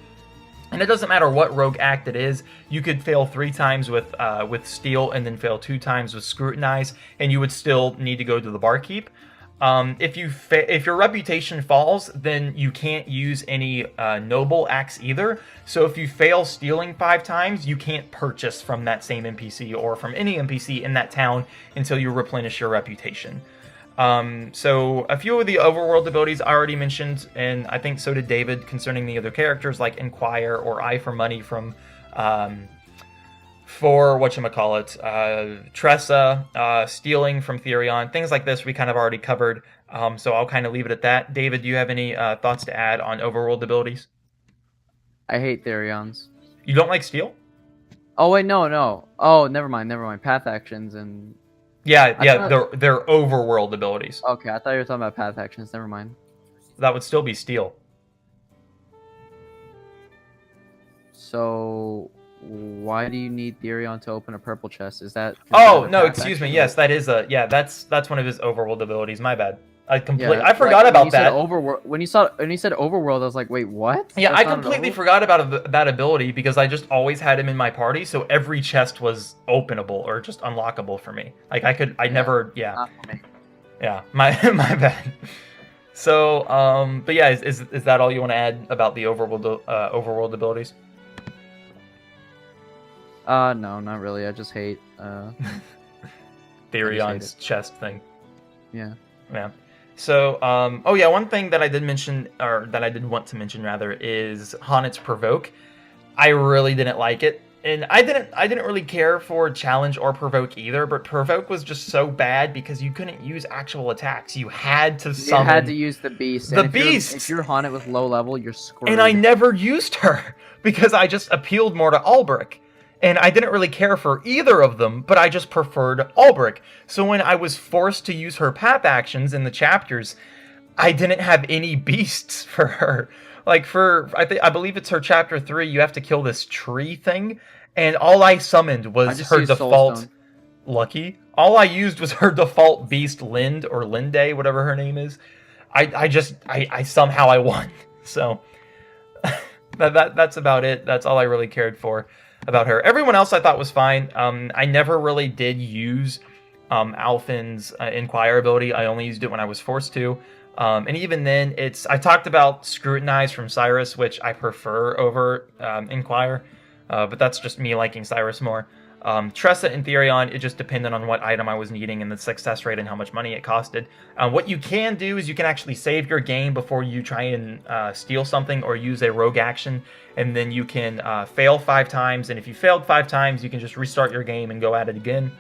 And it doesn't matter what rogue act it is. You could fail 3 times with steal, and then fail 2 times with scrutinize, and you would still need to go to the barkeep. If your reputation falls, then you can't use any noble acts either. So if you fail stealing 5 times, you can't purchase from that same NPC or from any NPC in that town until you replenish your reputation. So a few of the overworld abilities I already mentioned, and I think so did David concerning the other characters like Inquire or Eye for Money from Tressa, Stealing from Therion, things like this we kind of already covered. So I'll kind of leave it at that. David, do you have any thoughts to add on overworld abilities? I hate Therions. You don't like Steal? Oh wait, no. Oh, never mind. Path actions and. Yeah, they're overworld abilities. Okay, I thought you were talking about path actions. Never mind. That would still be Steal. So, why do you need Therion to open a purple chest? Is that? Oh no, excuse me. Yes, that is that's one of his overworld abilities. My bad. I forgot about that. When you said overworld, I was like, wait, what? Yeah, I completely forgot about that ability because I just always had him in my party, so every chest was openable or just unlockable for me. Like Yeah, my bad. So, but yeah, is that all you want to add about the overworld abilities? No, not really. I just hate Therion's chest thing. Yeah. Yeah. So, one thing that I did mention, or that I did want to mention rather, is Honnet's Provoke. I really didn't like it, and I didn't really care for Challenge or Provoke either. But Provoke was just so bad because you couldn't use actual attacks. You had to summon. You had to use the Beast. If you're Honnet with low level, you're screwed. And I never used her because I just appealed more to Ulbrich. And I didn't really care for either of them, but I just preferred Ulbrich. So when I was forced to use her path actions in the chapters, I didn't have any beasts for her. Like I believe it's her chapter 3, you have to kill this tree thing, and all I summoned was her default Lucky. All I used was her default beast Lind or Linde, whatever her name is. I somehow I won. So that's about it. That's all I really cared for about her. Everyone else I thought was fine. I never really did use Alfin's Inquire ability. I only used it when I was forced to. And even then, I talked about Scrutinize from Cyrus, which I prefer over Inquire. But that's just me liking Cyrus more. Tressa and Therion, it just depended on what item I was needing and the success rate and how much money it costed. What you can do is you can actually save your game before you try and steal something or use a rogue action, and then you can fail 5 times, and if you failed 5 times, you can just restart your game and go at it again.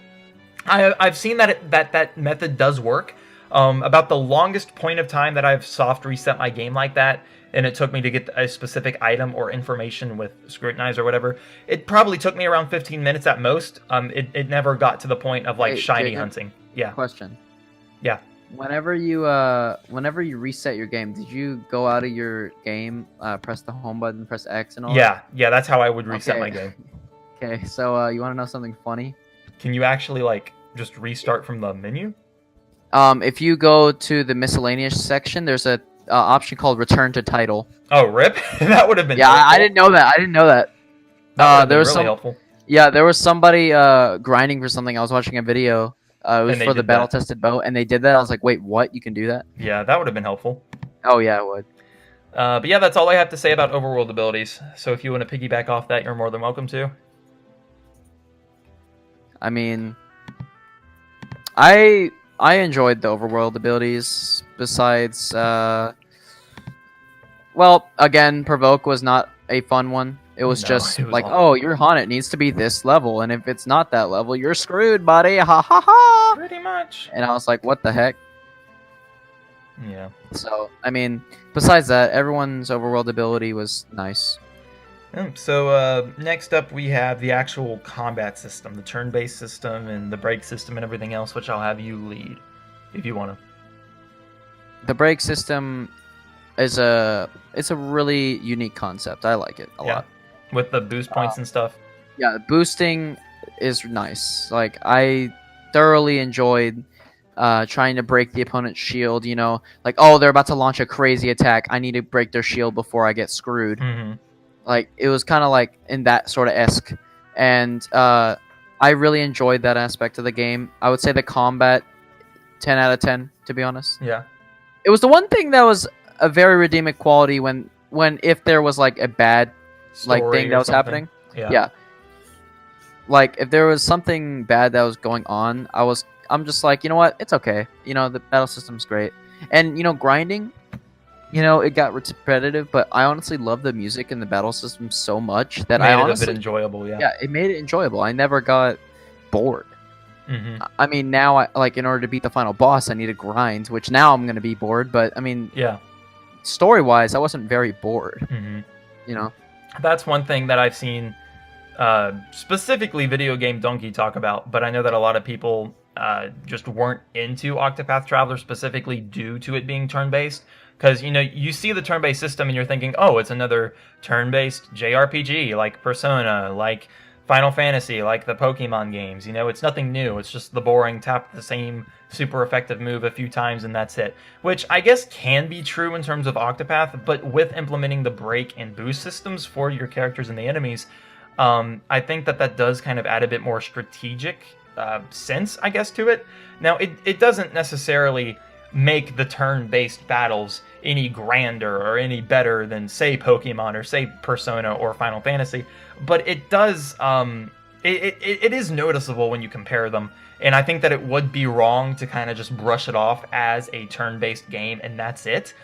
I've seen that method does work. About the longest point of time that I've soft reset my game like that, and it took me to get a specific item or information with Scrutinize or whatever, it probably took me around 15 minutes at most. It never got to the point of like shiny hunting. Yeah. Question. Yeah. Whenever you reset your game, did you go out of your game, press the home button, press X and all that? Yeah, that's how I would reset my game. Okay, so you want to know something funny? Can you actually like just restart from the menu? If you go to the miscellaneous section, there's a option called Return to Title. Oh, rip! That would have been. Yeah, I didn't know that. That would have There been was really some. helpful. Yeah, there was somebody grinding for something. I was watching a video. It was And they for the did battle that. tested bow, and they did that. I was like, wait, what? You can do that? Yeah, that would have been helpful. Oh yeah, it would. But yeah, that's all I have to say about overworld abilities. So if you want to piggyback off that, you're more than welcome to. I mean, I enjoyed the overworld abilities. Besides, well, again, provoke was not a fun one. It was No, just it was like, awful. oh, your Haunted needs to be this level, and if it's not that level, you're screwed, buddy. Ha ha ha. Pretty much. And I was like, what the heck? Yeah. So, I mean, besides that, everyone's overworld ability was nice. So next up we have the actual combat system, the turn-based system and the break system and everything else, which I'll have you lead if you want to. The break system is a really unique concept. I like it a lot. With the boost points and stuff. Yeah, boosting is nice. Like I thoroughly enjoyed trying to break the opponent's shield. You know, like oh they're about to launch a crazy attack. I need to break their shield before I get screwed. Mm-hmm. Like it was kind of like in that sort of esque, and I really enjoyed that aspect of the game. I would say the combat, 10 out of 10 to be honest. Yeah. It was the one thing that was a very redeeming quality when if there was like a bad like Story thing or that was something. happening. Yeah. Yeah. Like if there was something bad that was going on, I'm just like, you know what? It's okay. You know, the battle system's great. And you know, grinding, you know, it got repetitive, but I honestly love the music in the battle system so much that Made I it honestly a bit enjoyable. Yeah. yeah, it made it enjoyable. I never got bored. Mm-hmm. I mean, now I like in order to beat the final boss, I need to grind, which now I'm going to be bored, but I mean, Yeah. story-wise, I wasn't very bored, Mm-hmm. you know. That's one thing that I've seen specifically Video Game Donkey talk about, but I know that a lot of people just weren't into Octopath Traveler specifically due to it being turn-based. Because, you know, you see the turn-based system and you're thinking, oh, it's another turn-based JRPG, like Persona, like Final Fantasy, like the Pokemon games. You know, it's nothing new. It's just the boring tap the same super effective move a few times and that's it. Which I guess can be true in terms of Octopath, but with implementing the break and boost systems for your characters and the enemies, I think that does kind of add a bit more strategic sense, I guess, to it. Now, it doesn't necessarily make the turn-based battles any grander or any better than, say, Pokemon or, say, Persona or Final Fantasy, but it does, it is noticeable when you compare them, and I think that it would be wrong to kind of just brush it off as a turn-based game and that's it,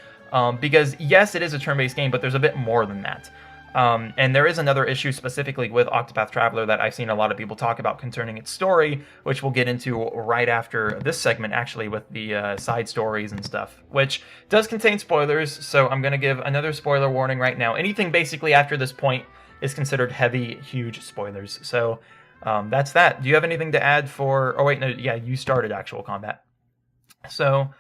because, yes, it is a turn-based game, but there's a bit more than that. And there is another issue specifically with Octopath Traveler that I've seen a lot of people talk about concerning its story, which we'll get into right after this segment, actually, with the side stories and stuff, which does contain spoilers, so I'm going to give another spoiler warning right now. Anything basically after this point is considered heavy, huge spoilers. So that's that. Do you have anything to add for... Oh, wait, no, yeah, you started actual combat. So...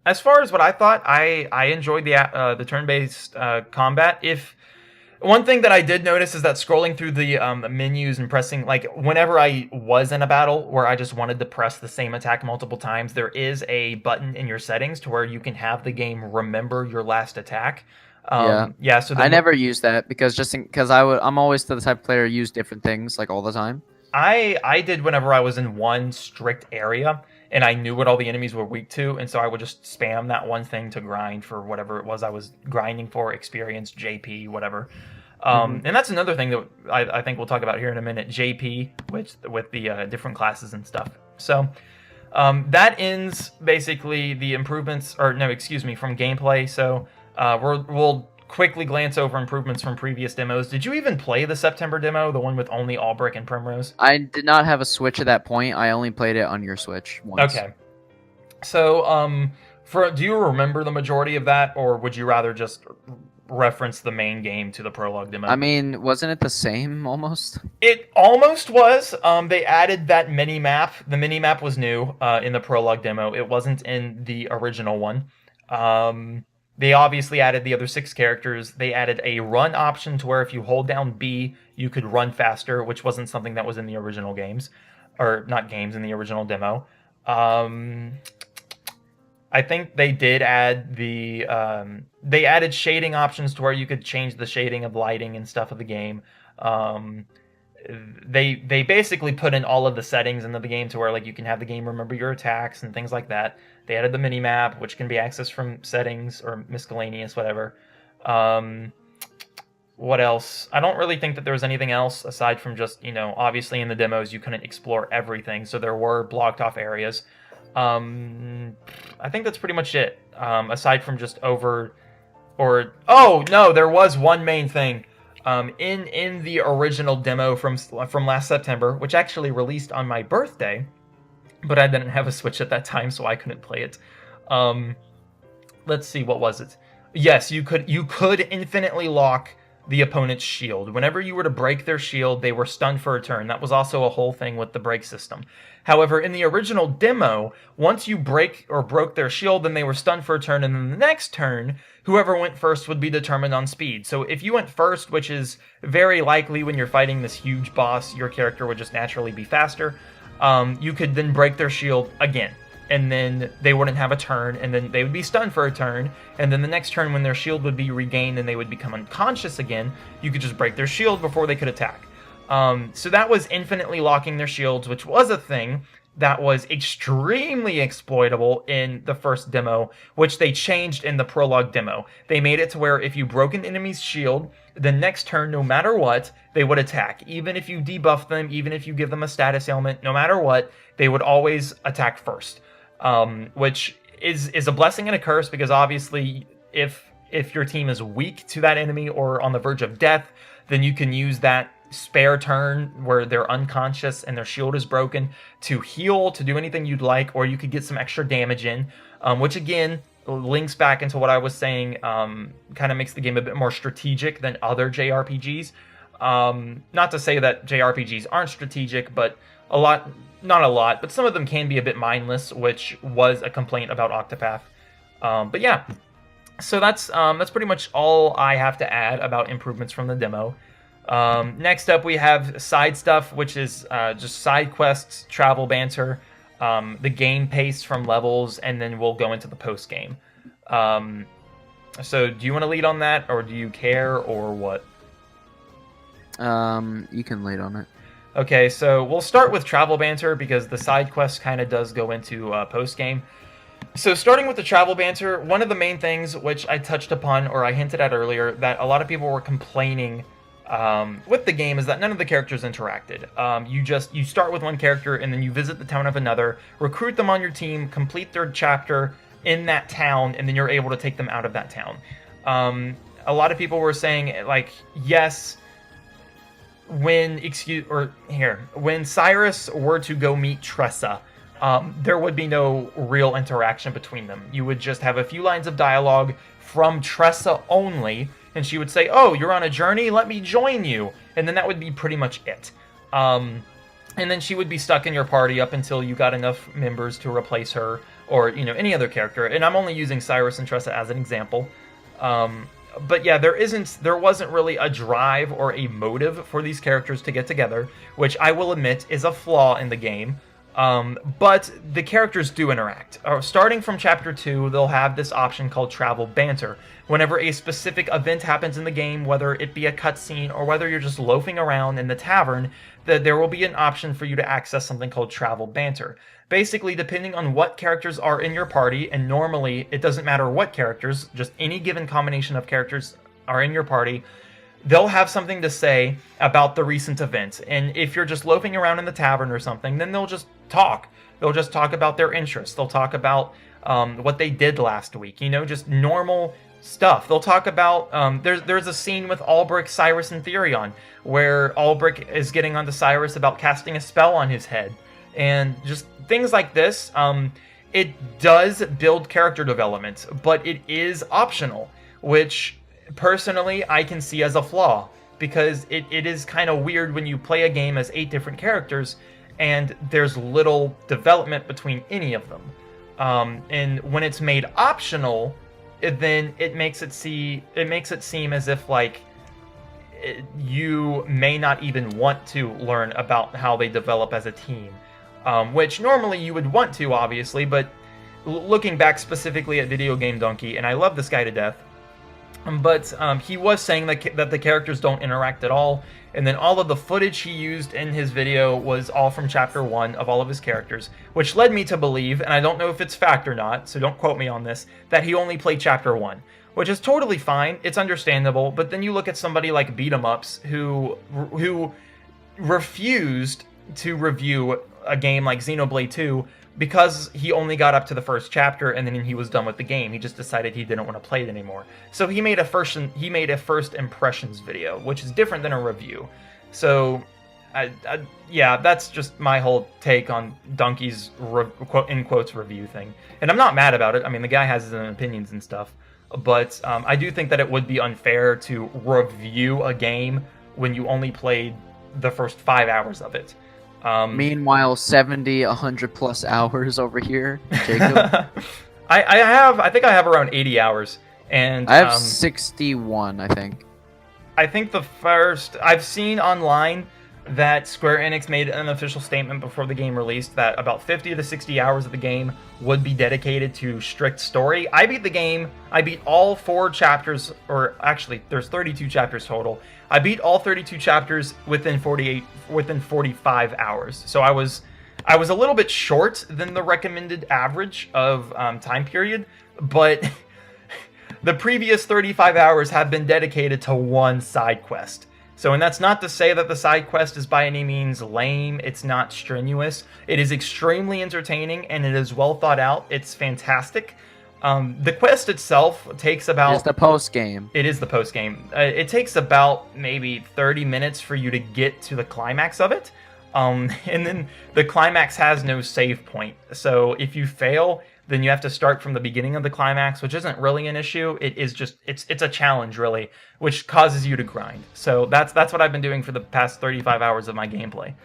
as far as what I thought, I enjoyed the turn-based combat. One thing that I did notice is that scrolling through the menus and pressing, like, whenever I was in a battle where I just wanted to press the same attack multiple times, there is a button in your settings to where you can have the game remember your last attack. Yeah. So I never used that because I'm always the type of player who use different things like all the time. I did whenever I was in one strict area and I knew what all the enemies were weak to, and so I would just spam that one thing to grind for whatever it was I was grinding for, experience, JP, whatever. And that's another thing that I think we'll talk about here in a minute, JP, with the different classes and stuff. So that ends basically the improvements, or no, excuse me, from gameplay. So we'll quickly glance over improvements from previous demos. Did you even play the September demo, the one with only Albrecht and Primrose? I did not have a Switch at that point. I only played it on your Switch once. Okay. So, do you remember the majority of that, or would you rather just reference the main game to the prologue demo? I mean, wasn't it the same almost? It almost was. They added that mini map. The mini map was new in the prologue demo. It wasn't in the original one. They obviously added the other 6 characters. They added a run option to where if you hold down B, you could run faster, which wasn't something that was in the original games. Or not games, in the original demo. I think they did add they added shading options to where you could change the shading of lighting and stuff of the game. Um, they basically put in all of the settings in the game to where like you can have the game remember your attacks and things like that. They added the mini map, which can be accessed from settings or miscellaneous, whatever. Um, what else? I don't really think that there was anything else aside from just, obviously in the demos you couldn't explore everything, so there were blocked off areas. Um, I think that's pretty much it. Aside from just oh no, there was one main thing. In the original demo from last September, which actually released on my birthday, but I didn't have a Switch at that time, so I couldn't play it. Um, let's see, what was it? Yes, you could infinitely lock the opponent's shield. Whenever you were to break their shield, they were stunned for a turn. That was also a whole thing with the break system. However, in the original demo, once you broke their shield, then they were stunned for a turn, and then the next turn, whoever went first would be determined on speed. So if you went first, which is very likely when you're fighting this huge boss, your character would just naturally be faster, you could then break their shield again. And then they wouldn't have a turn, and then they would be stunned for a turn, and then the next turn when their shield would be regained and they would become unconscious again, you could just break their shield before they could attack. So that was infinitely locking their shields, which was a thing that was extremely exploitable in the first demo, which they changed in the prologue demo. They made it to where if you broke an enemy's shield, the next turn, no matter what, they would attack. Even if you debuff them, even if you give them a status ailment, no matter what, they would always attack first. Which is a blessing and a curse, because obviously if your team is weak to that enemy or on the verge of death, then you can use that spare turn where they're unconscious and their shield is broken to heal, to do anything you'd like, or you could get some extra damage in, which again links back into what I was saying, kind of makes the game a bit more strategic than other JRPGs. Not to say that JRPGs aren't strategic, but not a lot, but some of them can be a bit mindless, which was a complaint about Octopath. But yeah, so that's pretty much all I have to add about improvements from the demo. Next up, we have side stuff, which is just side quests, travel banter, the game pace from levels, and then we'll go into the post game. So do you want to lead on that, or do you care, or what? You can lead on it. Okay, so we'll start with travel banter because the side quest kind of does go into post game. So starting with the travel banter, one of the main things which I touched upon or I hinted at earlier that a lot of people were complaining with the game is that none of the characters interacted. You start with one character and then you visit the town of another, recruit them on your team, complete their chapter in that town, and then you're able to take them out of that town. A lot of people were saying, like, yes, when Cyrus were to go meet Tressa, there would be no real interaction between them. You would just have a few lines of dialogue from Tressa only, and she would say, "Oh, you're on a journey? Let me join you." And then that would be pretty much it. And then she would be stuck in your party up until you got enough members to replace her, or any other character. And I'm only using Cyrus and Tressa as an example. But yeah, there wasn't really a drive or a motive for these characters to get together, which I will admit is a flaw in the game. But the characters do interact. Starting from Chapter 2, they'll have this option called Travel Banter. Whenever a specific event happens in the game, whether it be a cutscene or whether you're just loafing around in the tavern, there will be an option for you to access something called Travel Banter. Basically, depending on what characters are in your party, and normally it doesn't matter what characters, just any given combination of characters are in your party, they'll have something to say about the recent event. And if you're just loafing around in the tavern or something, then they'll just talk. They'll just talk about their interests. They'll talk about what they did last week, just normal stuff. They'll talk about, there's a scene with Albrecht, Cyrus, and Therion, where Albrecht is getting onto Cyrus about casting a spell on his head. And just things like this. It does build character development, but it is optional, which personally I can see as a flaw, because it is kind of weird when you play a game as 8 different characters and there's little development between any of them. And when it's made optional, then it makes it seem as if you may not even want to learn about how they develop as a team. Which normally you would want to, obviously, but looking back specifically at Video Game Donkey, and I love this guy to death, But he was saying that the characters don't interact at all, and then all of the footage he used in his video was all from Chapter 1 of all of his characters, which led me to believe, and I don't know if it's fact or not, so don't quote me on this, that he only played Chapter 1, which is totally fine, it's understandable, but then you look at somebody like Beat 'em Ups, who refused to review a game like Xenoblade 2 because he only got up to the first chapter and then he was done with the game. He just decided he didn't want to play it anymore. So he made a first impressions video, which is different than a review. So, yeah, that's just my whole take on Donkey's in quotes review thing. And I'm not mad about it. I mean, the guy has his own opinions and stuff. But I do think that it would be unfair to review a game when you only played the first 5 hours of it. Meanwhile, 70, 100 plus hours over here, Jacob. I think I have around 80 hours, and I have 61, I think. I think I've seen online that Square Enix made an official statement before the game released that about 50 to 60 hours of the game would be dedicated to strict story. I beat the game. I beat all 4 chapters, or actually, there's 32 chapters total. I beat all 32 chapters within 45 hours. So I was a little bit short than the recommended average of time period, but the previous 35 hours have been dedicated to one side quest. So, and that's not to say that the side quest is by any means lame. It's not strenuous. It is extremely entertaining, and it is well thought out. It's fantastic. The quest itself takes about... It's the post-game. It is the post-game. It takes about maybe 30 minutes for you to get to the climax of it. And then the climax has no save point. So if you fail, then you have to start from the beginning of the climax, which isn't really an issue. It is just, it's a challenge, really, which causes you to grind. So that's what I've been doing for the past 35 hours of my gameplay.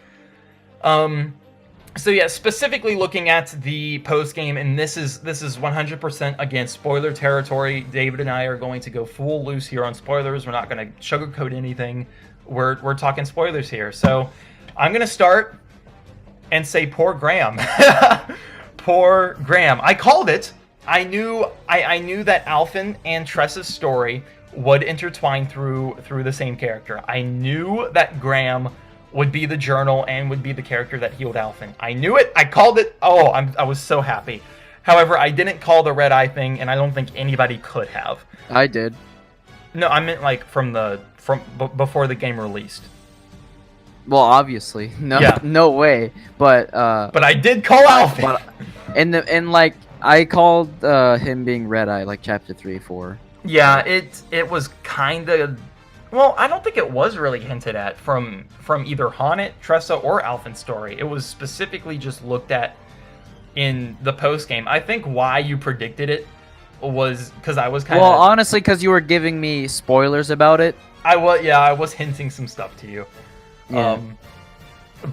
So yeah, specifically looking at the post game, and this is 100% again spoiler territory. David and I are going to go full loose here on spoilers. We're not going to sugarcoat anything. We're talking spoilers here. So I'm going to start and say poor Graham. Poor Graham. I called it. I knew that Alphen and Tressa's story would intertwine through the same character. I knew that Graham would be the journal and would be the character that healed Alphen. I knew it. I called it. Oh, I was so happy. However, I didn't call the red eye thing, and I don't think anybody could have. I did. No, I meant like from before the game released. Well, obviously, no, Yeah. no way. But I did call Alphen. and like I called him being red eye like chapter 3, 4. Yeah, it was kind of. Well, I don't think it was really hinted at from either Haunted, Tressa, or Alphen's story. It was specifically just looked at in the post game. I think why you predicted it was because I was kind of. Well, honestly, because you were giving me spoilers about it. I was hinting some stuff to you. Yeah.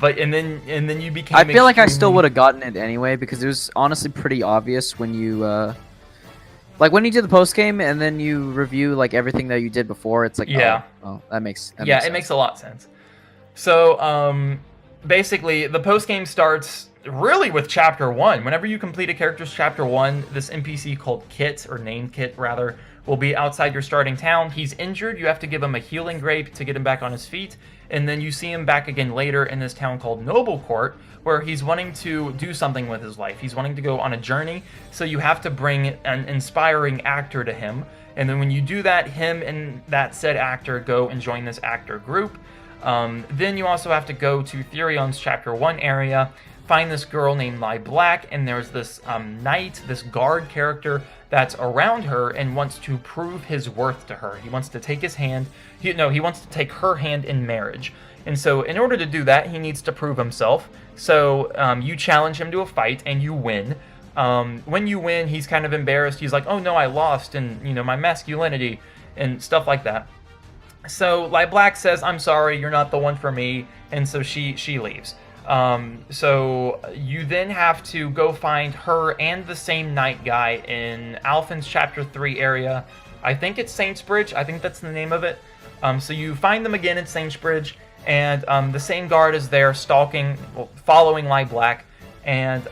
But and then you became. I feel like I still would have gotten it anyway because it was honestly pretty obvious when you like when you did the post game and then you review like everything that you did before. It's like yeah, oh that makes it makes a lot of sense. So basically the post game starts really with chapter 1. Whenever you complete a character's chapter 1, this NPC called Kit, or named Kit rather, will be outside your starting town. He's injured. You have to give him a healing grape to get him back on his feet. And then you see him back again later in this town called Noble Court, where he's wanting to do something with his life. He's wanting to go on a journey, so you have to bring an inspiring actor to him. And then when you do that, him and that said actor go and join this actor group. Then you also have to go to Therion's Chapter 1 area, find this girl named Lai Black, and there's this knight, this guard character that's around her and wants to prove his worth to her. He wants to take his hand. He wants to take her hand in marriage. And so in order to do that, he needs to prove himself. So you challenge him to a fight and you win. When you win, he's kind of embarrassed. He's like, oh no, I lost, and my masculinity and stuff like that. So Lai Black says, I'm sorry, you're not the one for me. And so she leaves. So you then have to go find her and the same knight guy in Alphen's Chapter 3 area. I think it's Saintsbridge. I think that's the name of it. So you find them again at Saintsbridge, and the same guard is there following Lai Black. And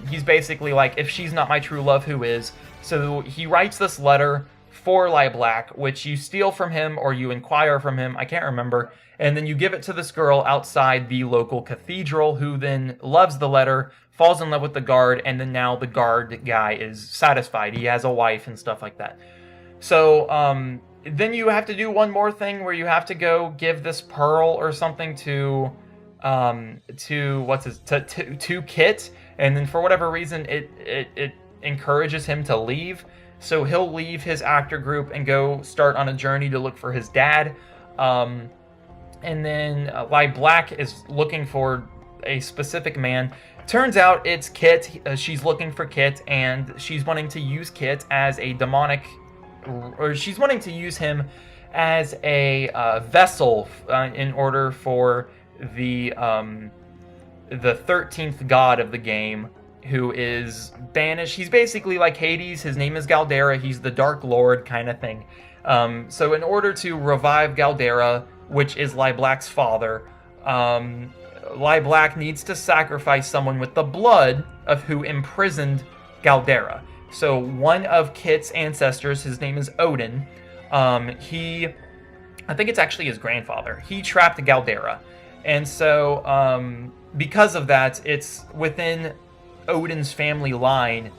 he's basically like, if she's not my true love, who is? So he writes this letter for Black, which you steal from him or you inquire from him, I can't remember, and then you give it to this girl outside the local cathedral, who then loves the letter, falls in love with the guard, and then now the guard guy is satisfied. He has a wife and stuff like that. So then you have to do one more thing where you have to go give this pearl or something to Kit, and then for whatever reason it encourages him to leave. So he'll leave his actor group and go start on a journey to look for his dad. And then Black is looking for a specific man. Turns out it's Kit. She's looking for Kit, and she's wanting to use Kit as a demonic, or she's wanting to use him as a vessel in order for the 13th god of the game, who is banished. He's basically like Hades. His name is Galdera. He's the Dark Lord kind of thing. So in order to revive Galdera, which is Black's father, Black needs to sacrifice someone with the blood of who imprisoned Galdera. So one of Kit's ancestors, his name is Odin, I think it's actually his grandfather, he trapped Galdera. And so because of that, it's within Odin's family line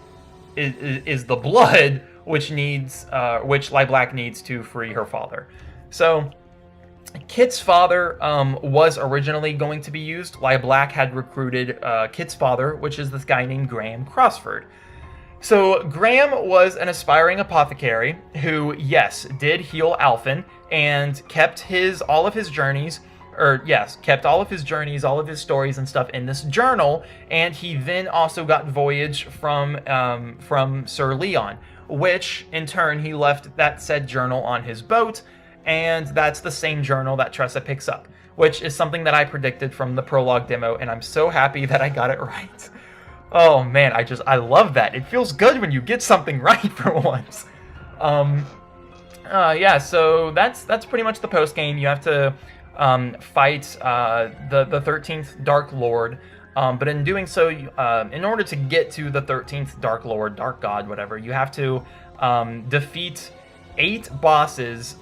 is the blood which Black needs to free her father. So Kit's father was originally going to be used. Black had recruited Kit's father, which is this guy named Graham Crossford. So Graham was an aspiring apothecary who, yes, did heal Alphen and kept all of his journeys, all of his stories and stuff in this journal, and he then also got voyage from Sir Leon, which in turn he left that said journal on his boat, and that's the same journal that Tressa picks up, which is something that I predicted from the prologue demo, and I'm so happy that I got it right. Oh man, I love that. It feels good when you get something right for once. Yeah, so that's pretty much the post game. You have to fight the 13th Dark Lord, but in doing so, in order to get to the 13th Dark Lord, Dark God, whatever, you have to defeat 8 bosses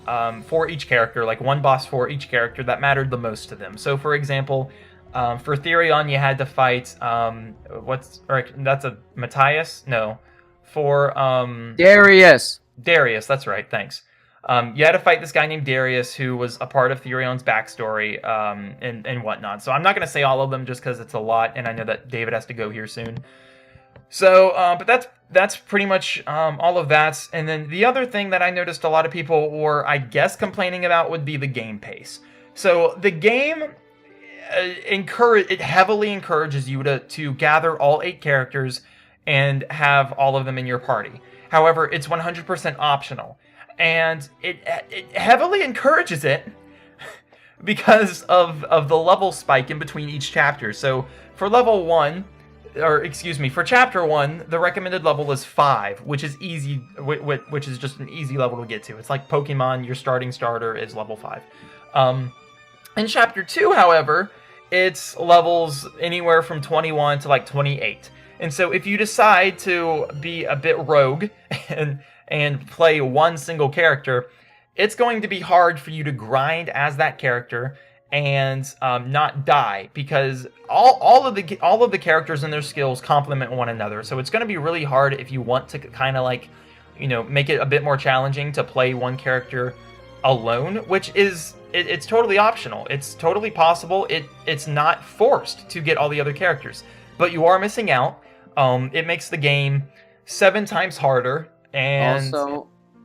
for each character, like one boss for each character that mattered the most to them. So for example, for Therion, you had to fight that's a Matthias? No. For Darius. Darius, that's right, thanks. You had to fight this guy named Darius, who was a part of Therion's backstory and whatnot. So I'm not going to say all of them just because it's a lot, and I know that David has to go here soon. So, but that's pretty much all of that. And then the other thing that I noticed a lot of people were, I guess, complaining about would be the game pace. So the game it heavily encourages you to gather all 8 characters and have all of them in your party. However, it's 100% optional. And it heavily encourages it because of the level spike in between each chapter. So for for chapter 1, the recommended level is 5, which is easy, which is just an easy level to get to. It's like Pokemon, your starter is level 5. In chapter 2, however, it's levels anywhere from 21 to like 28. And so if you decide to be a bit rogue and play one single character, it's going to be hard for you to grind as that character and not die, because all of the characters and their skills complement one another. So it's going to be really hard if you want to kind of like, make it a bit more challenging to play one character alone, which is it's totally optional. It's totally possible. It's not forced to get all the other characters, but you are missing out. It makes the game 7 times harder. And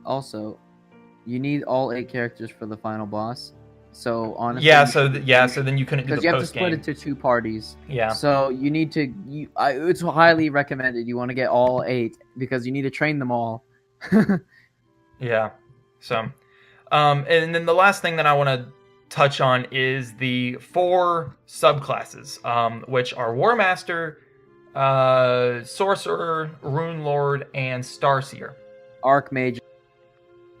also, you need all 8 characters for the final boss. So honestly, so then you couldn't do the post game. Because you have to split it to 2 parties. Yeah. So you need to. It's highly recommended. You want to get all 8 because you need to train them all. Yeah. So, and then the last thing that I want to touch on is the 4 subclasses, which are War Master, Sorcerer, Rune Lord, and Starseer. Archmage.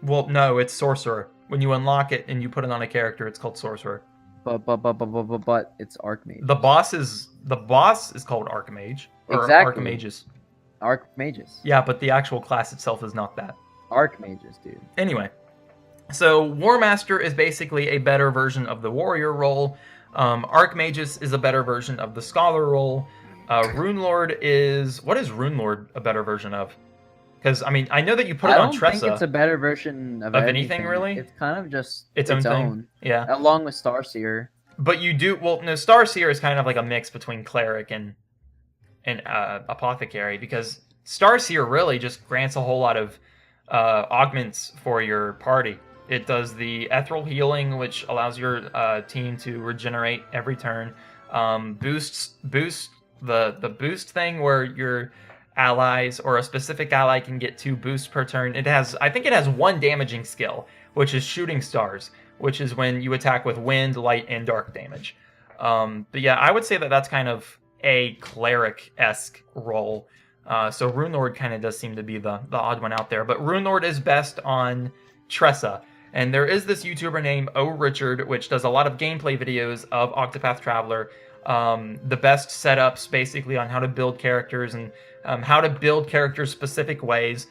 Well, no, it's Sorcerer. When you unlock it and you put it on a character, it's called Sorcerer. But it's Archmage. The boss is called Archmage. Or exactly. Archmages. Archmages. Yeah, but the actual class itself is not that. Archmages, dude. Anyway, so War Master is basically a better version of the warrior role. Archmagus is a better version of the scholar role. Rune Lord is... What is Rune Lord a better version of? Because, I mean, I know that you put it on Tressa. I don't think it's a better version of anything, really? It's kind of just its own thing. Yeah. Along with Starseer. But you do... Well, no, Starseer is kind of like a mix between Cleric and Apothecary, because Starseer really just grants a whole lot of augments for your party. It does the ethereal healing, which allows your team to regenerate every turn. Boosts the boost thing where your allies or a specific ally can get 2 boosts per turn. I think it has 1 damaging skill, which is shooting stars, which is when you attack with wind, light, and dark damage. But yeah, I would say that that's kind of a cleric-esque role. So Rune Lord kind of does seem to be the odd one out there. But Rune Lord is best on Tressa. And there is this YouTuber named O Richard, which does a lot of gameplay videos of Octopath Traveler. The best setups, basically, on how to build characters and how to build characters specific ways.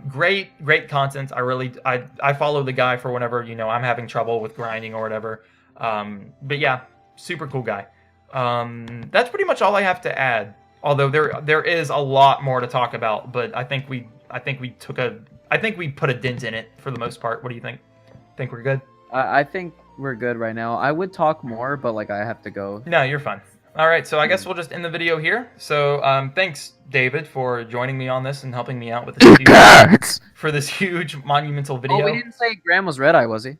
Great content. I follow the guy for whenever, I'm having trouble with grinding or whatever. But yeah, super cool guy. That's pretty much all I have to add. Although there is a lot more to talk about, but I think we put a dent in it for the most part. What do you think? Think we're good? I think we're good right now. I would talk more, but I have to go. No, you're fine. All right, so I guess we'll just end the video here. So thanks, David, for joining me on this and helping me out with this huge monumental video. Oh, we didn't say Graham was Red Eye, was he?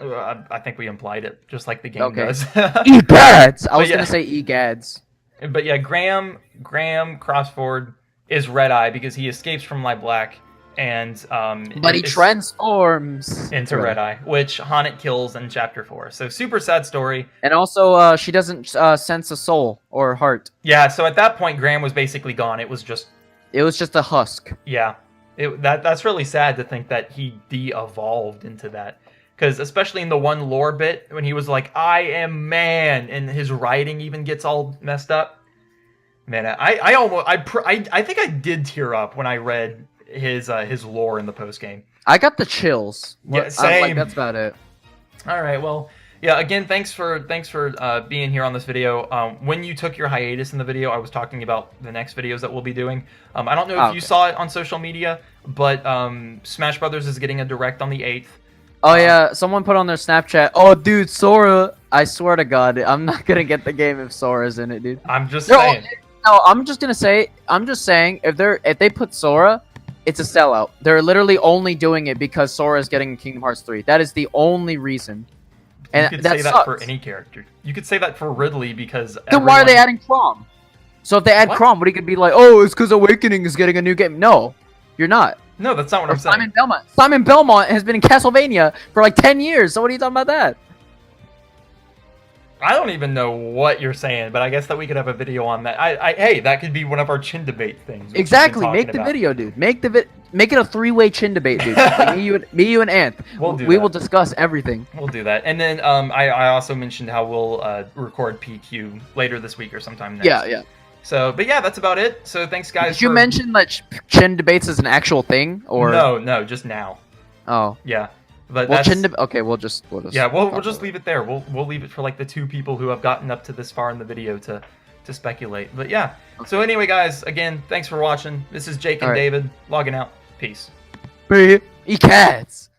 I think we implied it, just like the game does. Egads! I was gonna say Egads. But yeah, Graham Crossford is Red Eye because he escapes from Light Black and but he transforms into Red Eye, which Haunted kills in Chapter 4. So super sad story. And also, she doesn't sense a soul or heart. Yeah, so at that point, Graham was basically gone. It was just a husk. Yeah, that's really sad to think that he de-evolved into that. Because especially in the one lore bit, when he was like, I am man, and his writing even gets all messed up. Man, I think I did tear up when I read his lore in the post game. I got the chills. Yeah, same. That's about it. All right, well, yeah. Again, thanks for being here on this video. When you took your hiatus in the video, I was talking about the next videos that we'll be doing. I don't know if you saw it on social media, but Smash Brothers is getting a direct on the 8th. Oh yeah, someone put on their Snapchat, oh dude, Sora, I swear to God, I'm not gonna get the game if Sora's in it, dude. I'm just saying. No, I'm just saying, if they put Sora, it's a sellout. They're literally only doing it because Sora's getting Kingdom Hearts 3. That is the only reason. And you could say that for any character. You could say that for Ridley because then why are they adding Chrom? So if they add Chrom, what he could be like, oh, it's because Awakening is getting a new game. No, you're not. No, that's not what I'm saying. Simon Belmont has been in Castlevania for like 10 years. So what are you talking about that? I don't even know what you're saying, but I guess that we could have a video on that. Hey, that could be one of our chin debate things. Exactly. Make the video, dude. Make it a 3-way chin debate, dude. Like me, you, and Anth. We will discuss everything. We'll do that. And then I also mentioned how we'll record PQ later this week or sometime next. Yeah. So, but yeah, that's about it. So thanks, guys. Did you mention that chin debates is an actual thing, or no, just now. Oh. Yeah. But well, okay, we'll just leave it there. We'll leave it for like the 2 people who have gotten up to this far in the video to speculate. But yeah. Okay. So anyway, guys, again, thanks for watching. This is Jake and David logging out. Peace. Cats.